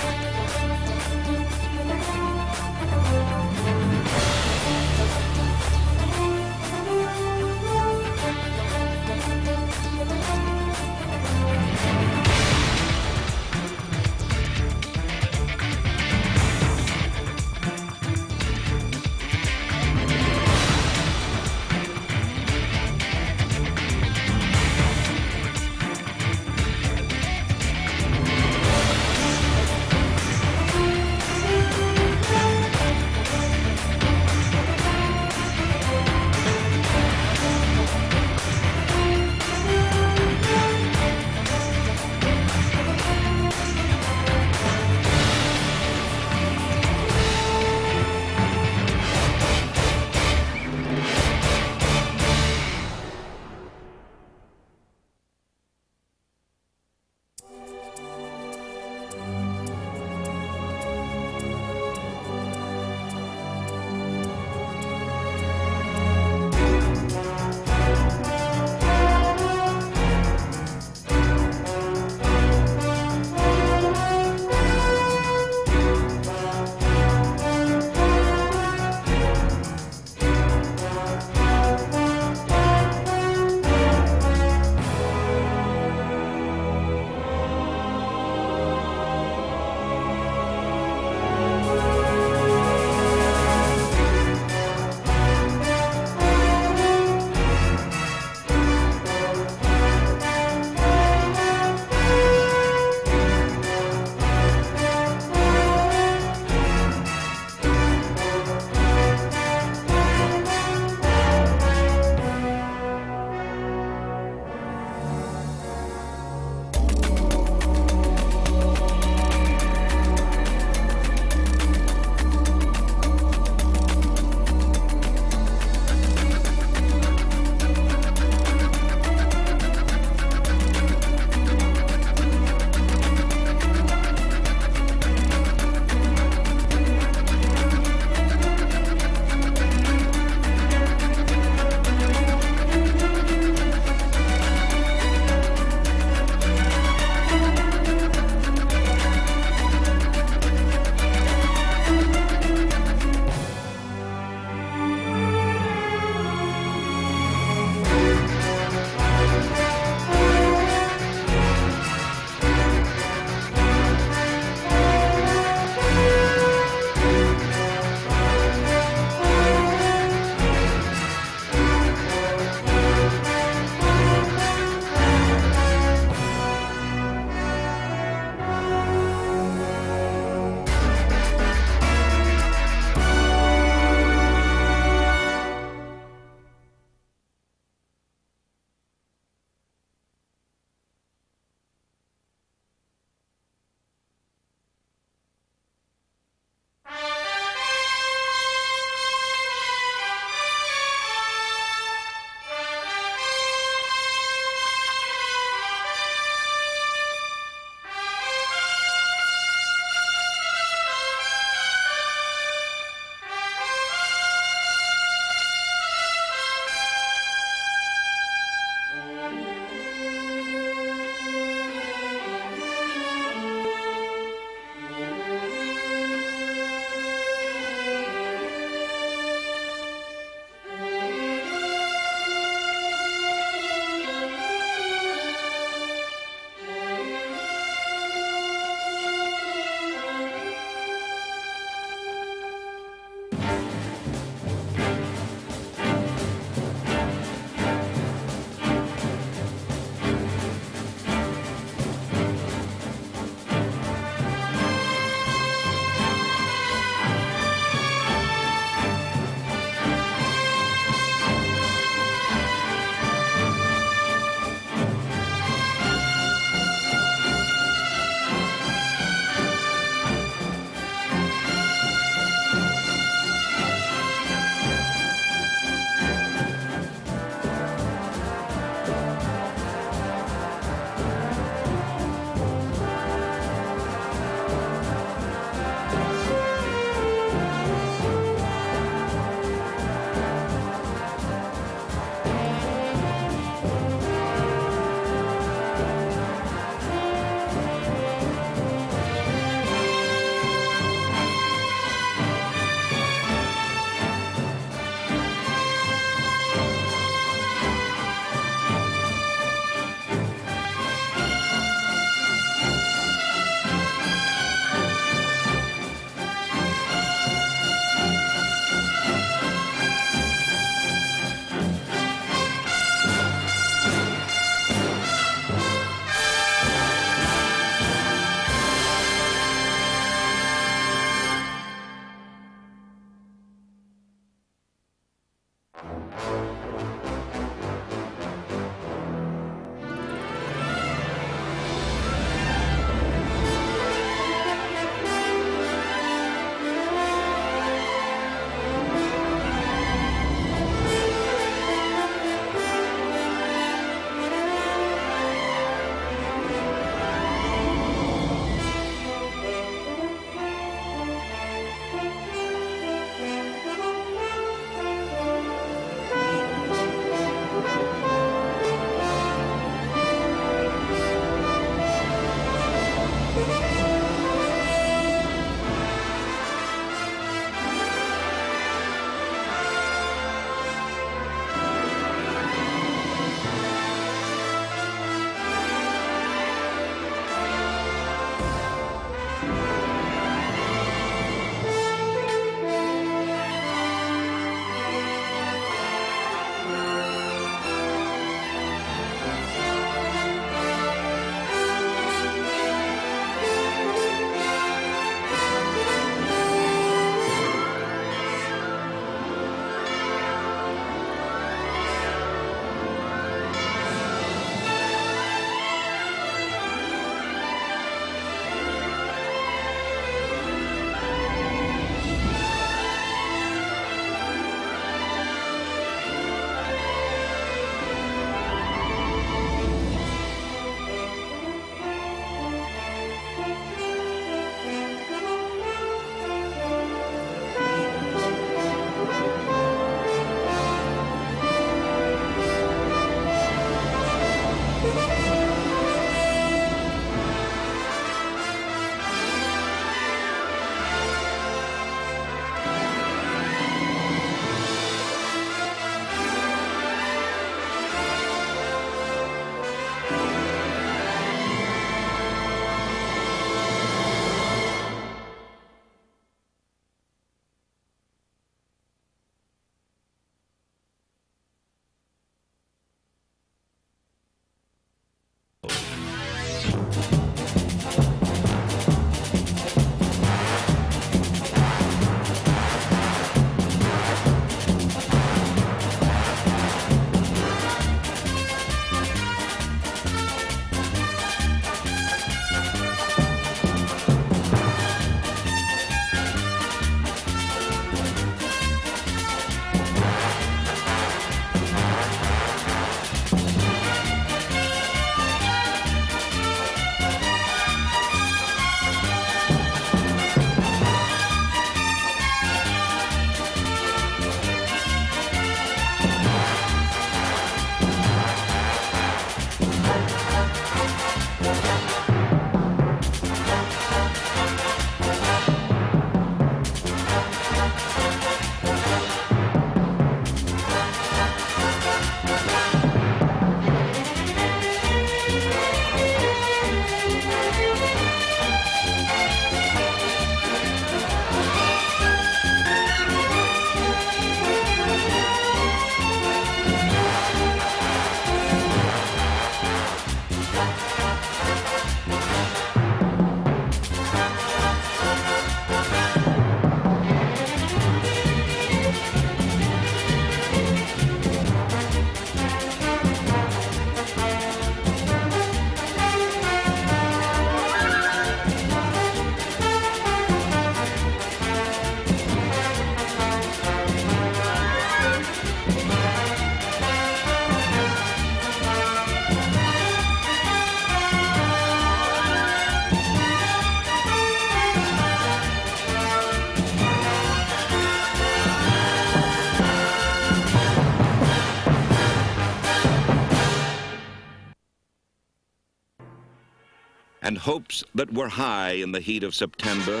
and hopes that were high in the heat of September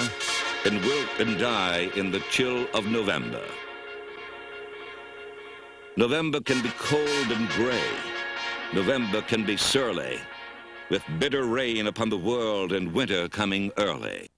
can wilt and die in the chill of November. November can be cold and gray. November can be surly, with bitter rain upon the world and winter coming early.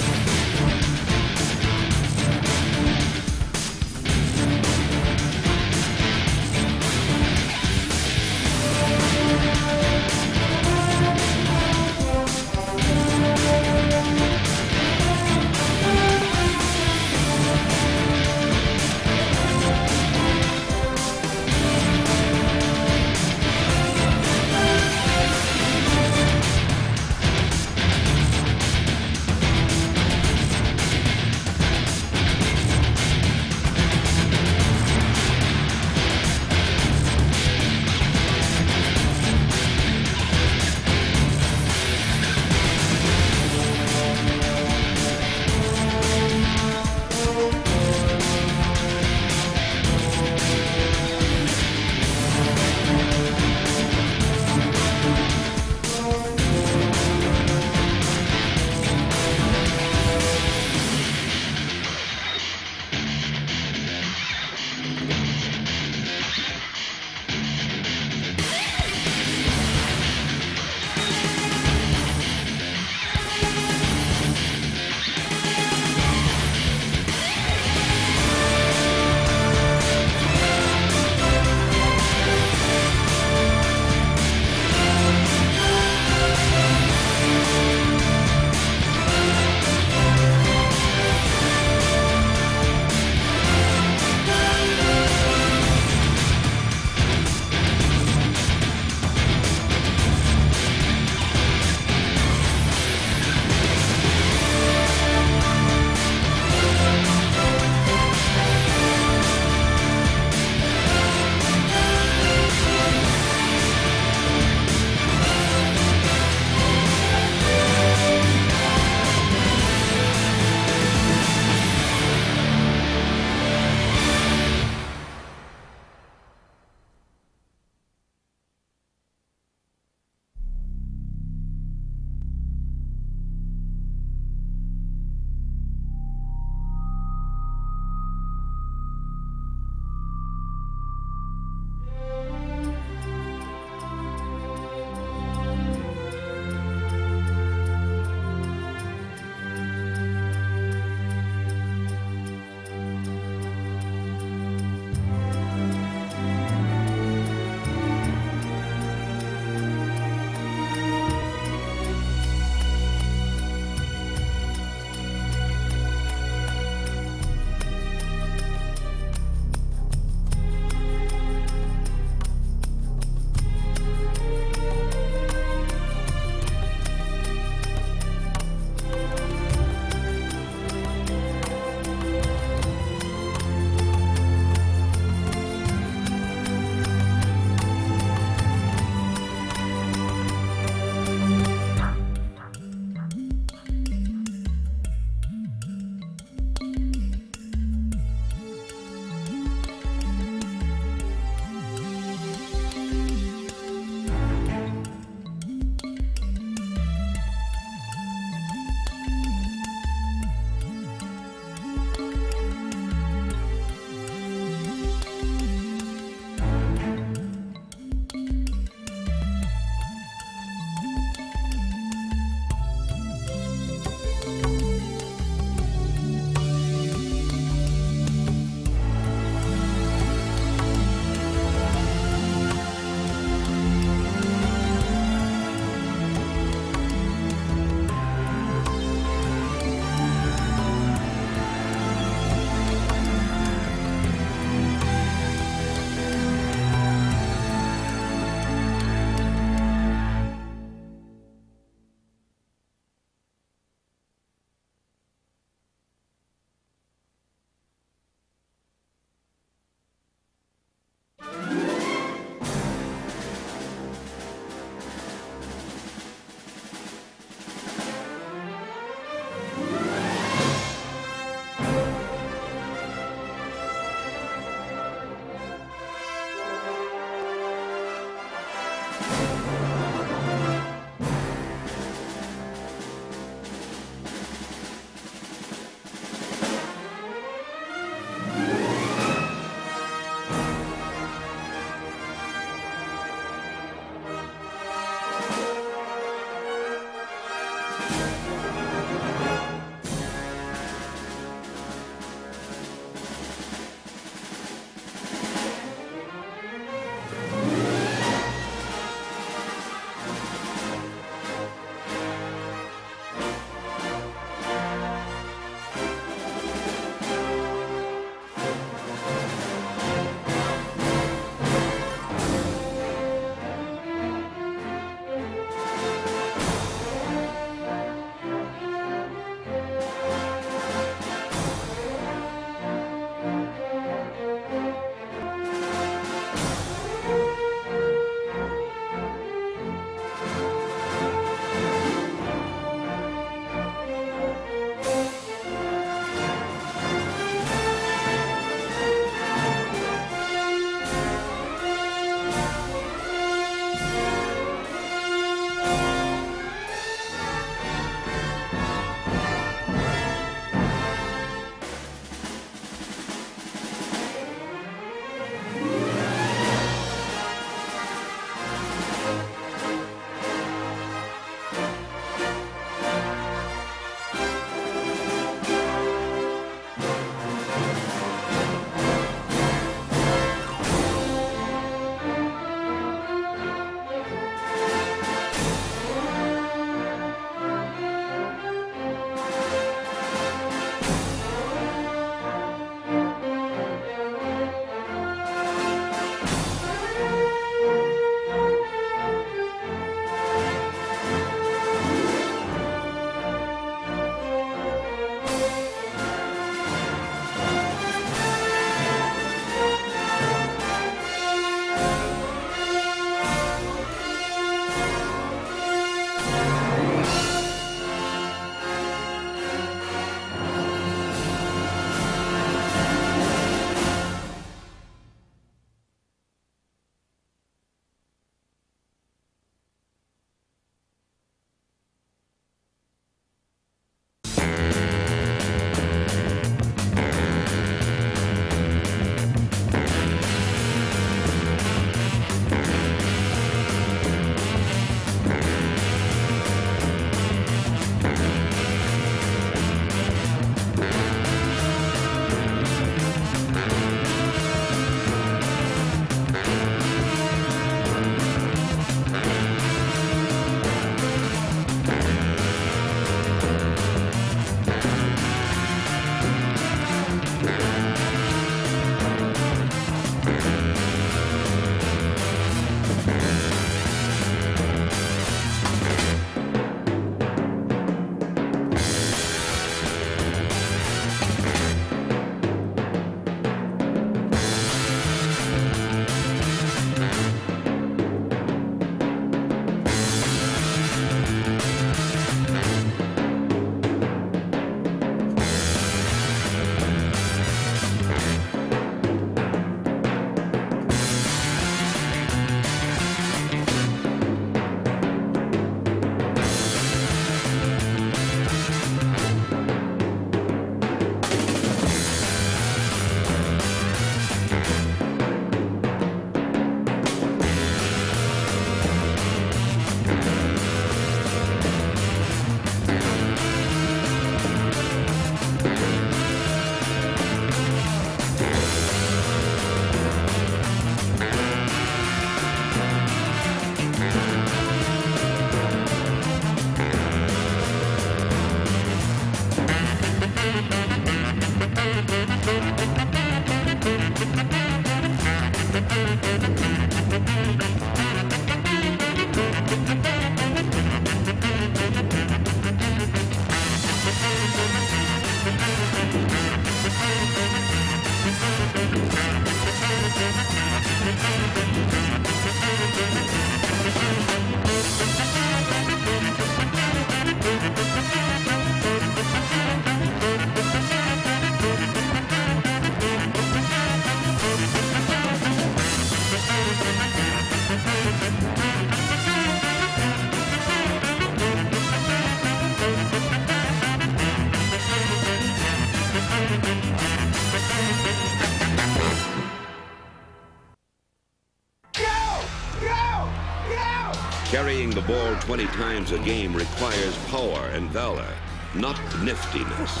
Carrying the ball 20 times a game requires power and valor, not niftiness.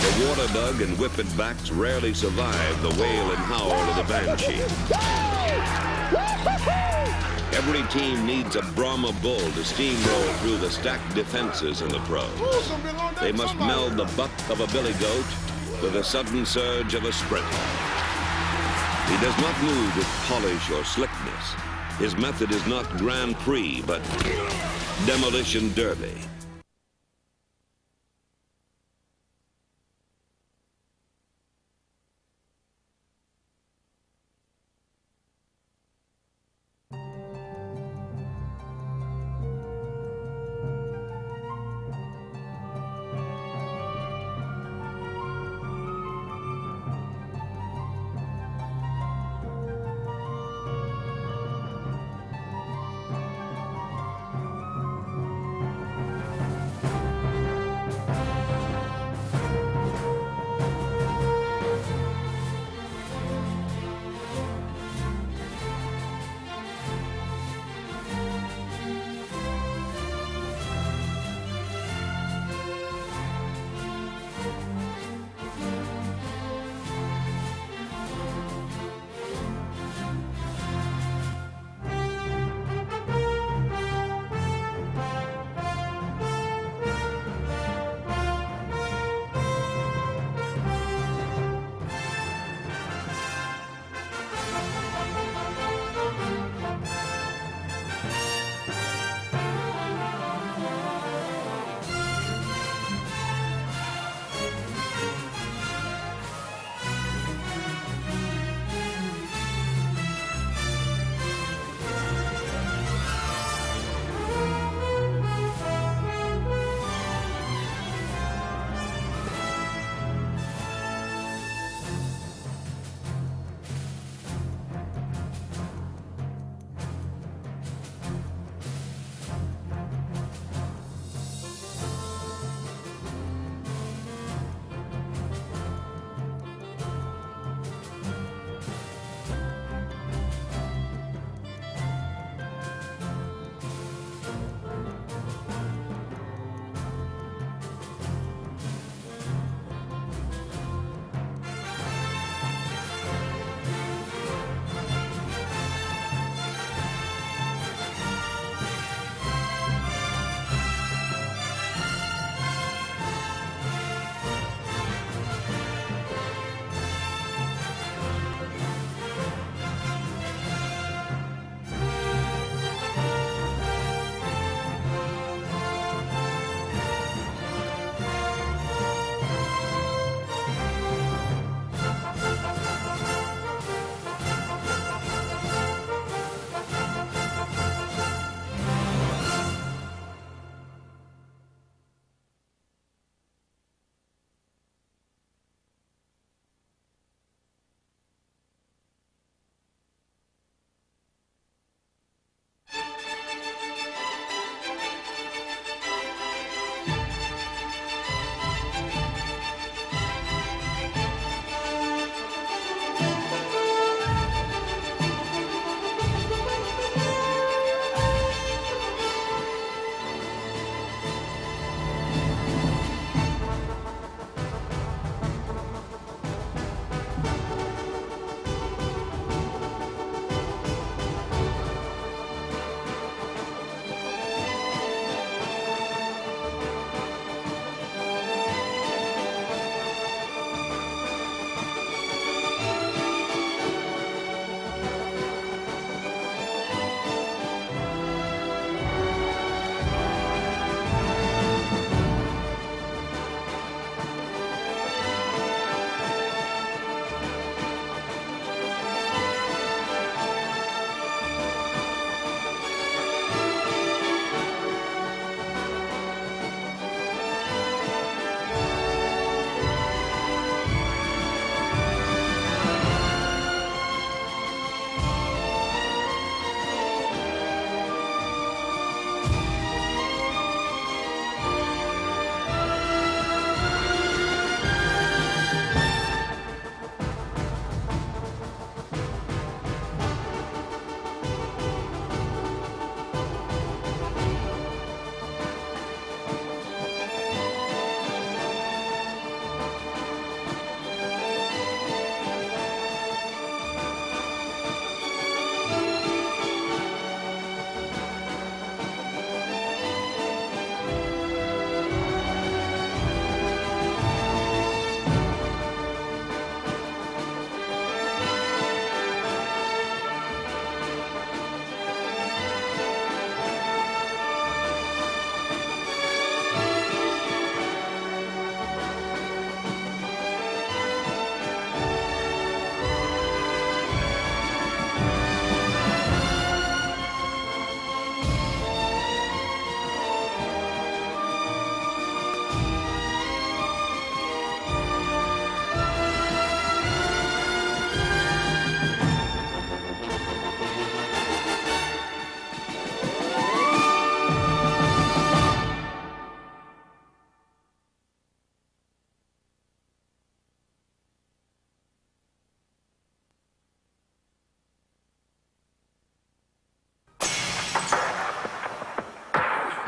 The water bug and whippet backs rarely survive the wail and howl of the banshee. Every team needs a Brahma bull to steamroll through the stacked defenses in the pros. They must meld the buck of a billy goat with the sudden surge of a sprinter. He does not move with polish or slickness. His method is not Grand Prix, but demolition derby.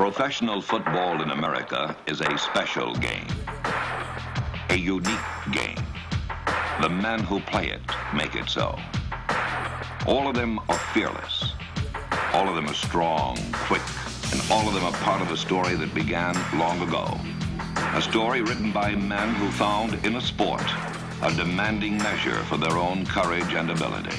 Professional football in America is a special game, a unique game. The men who play it make it so. All of them are fearless. All of them are strong, quick, and all of them are part of a story that began long ago. A story written by men who found in a sport a demanding measure for their own courage and ability.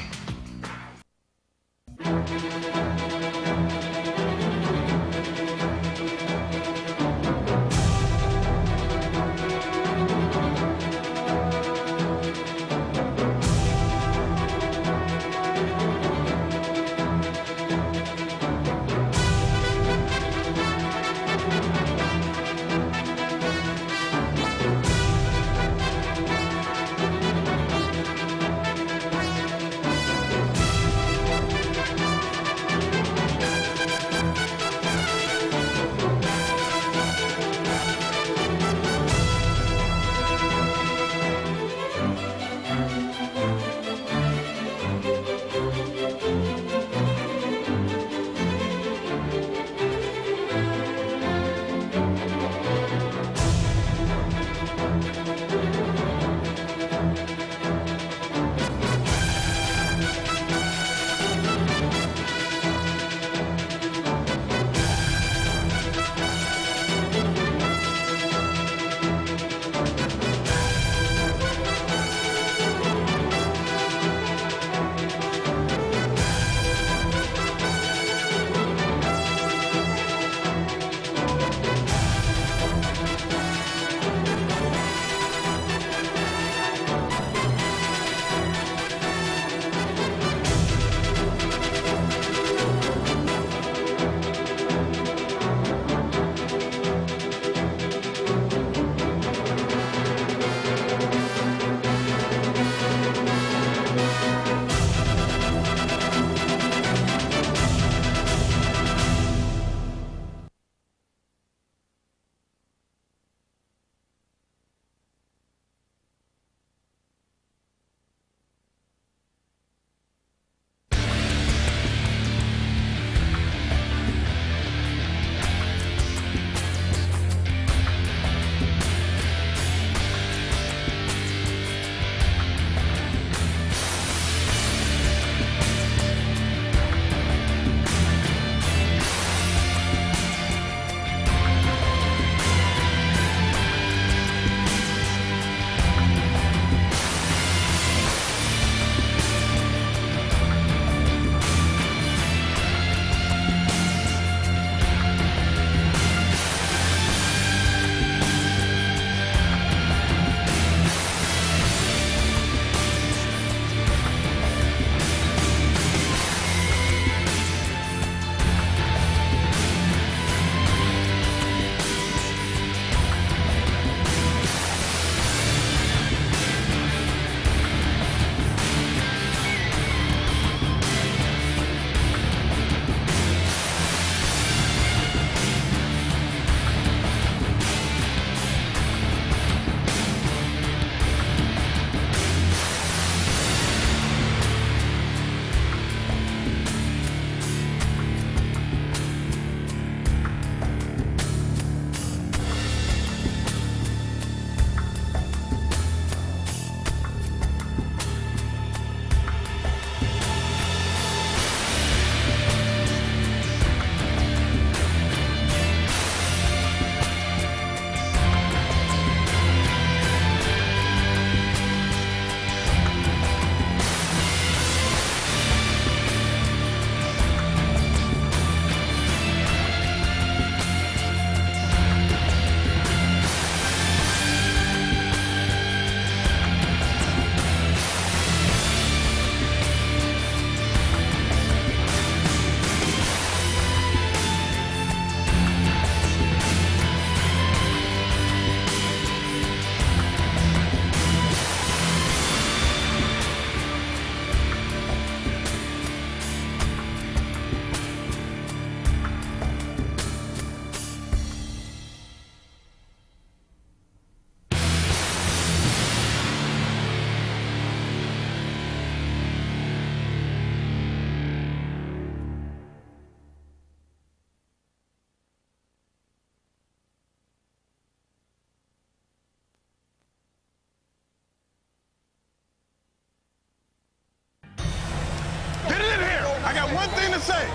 I got one thing to say.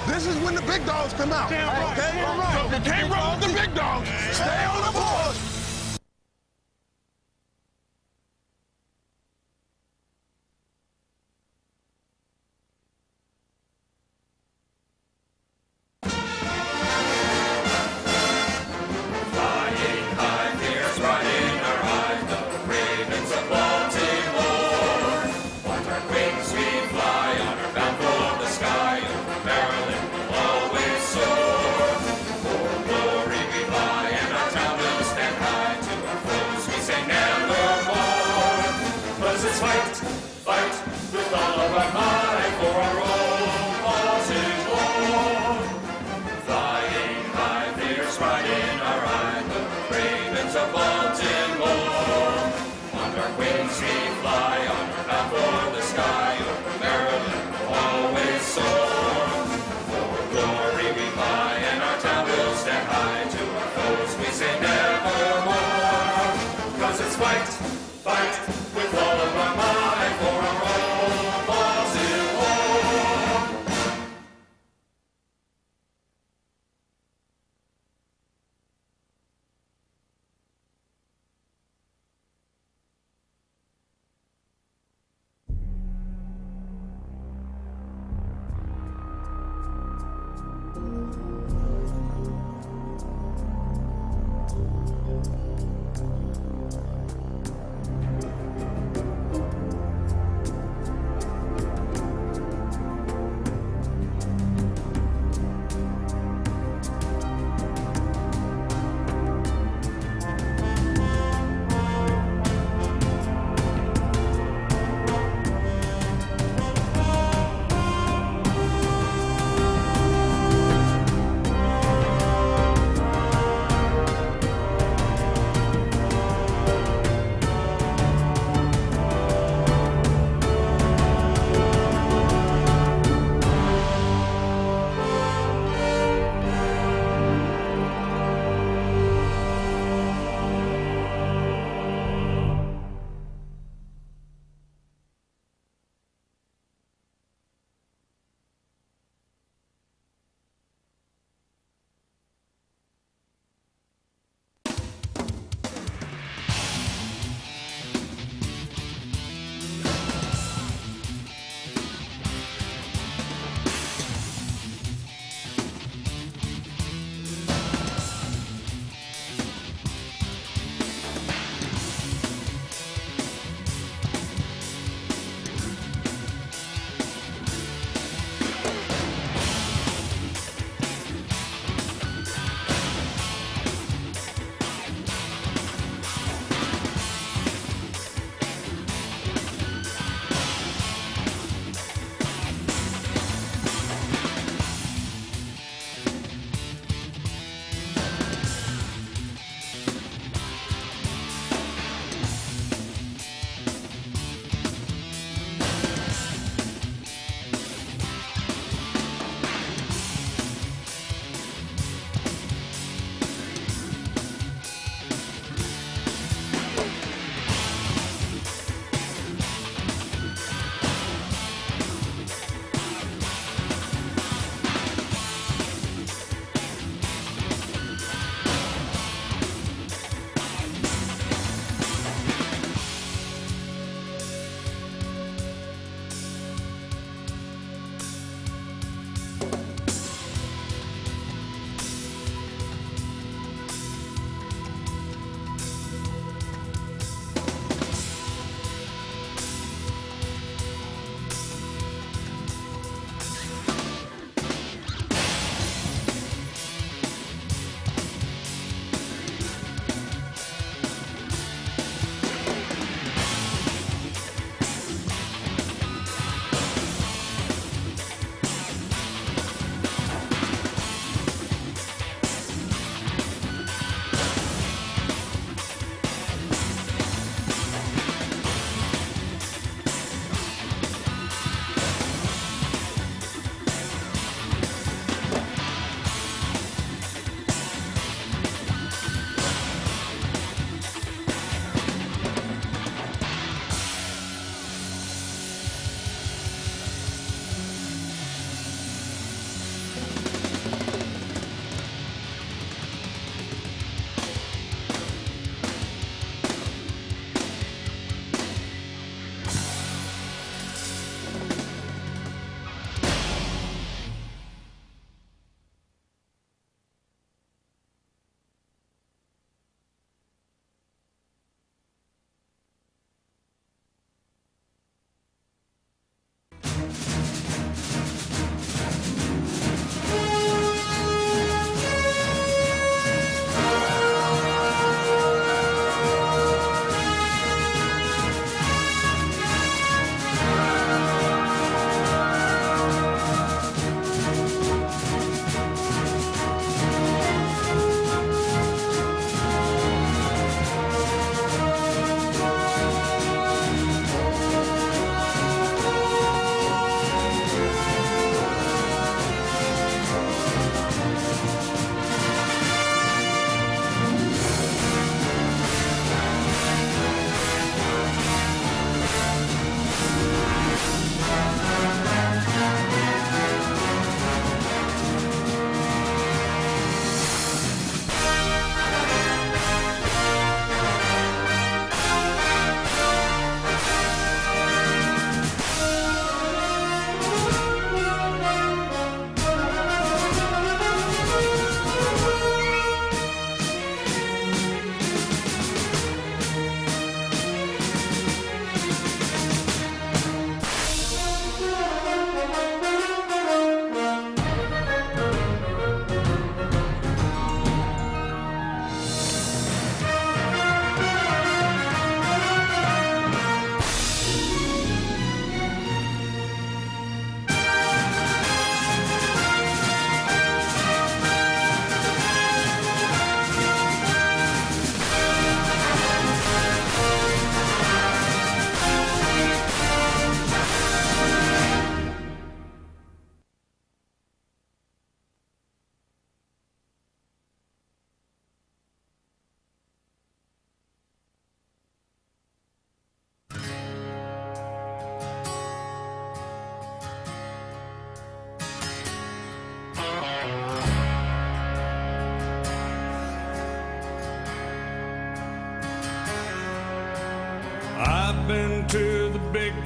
This is when the big dogs come out. Damn right. Okay? Damn right. So if you can't roll with the big dogs, stay on the board.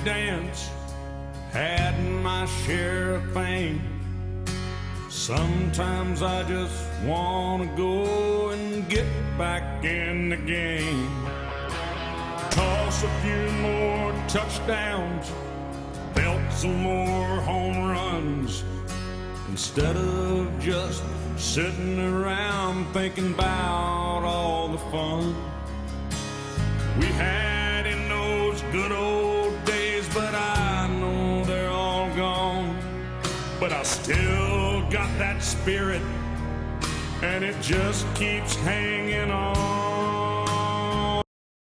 dance, had my share of fame. Sometimes I just want to go and get back in the game. Toss a few more touchdowns, belt some more home runs, instead of just sitting around thinking about all the fun we had in those good old days. But I know they're all gone, but I still got that spirit, and it just keeps hanging on.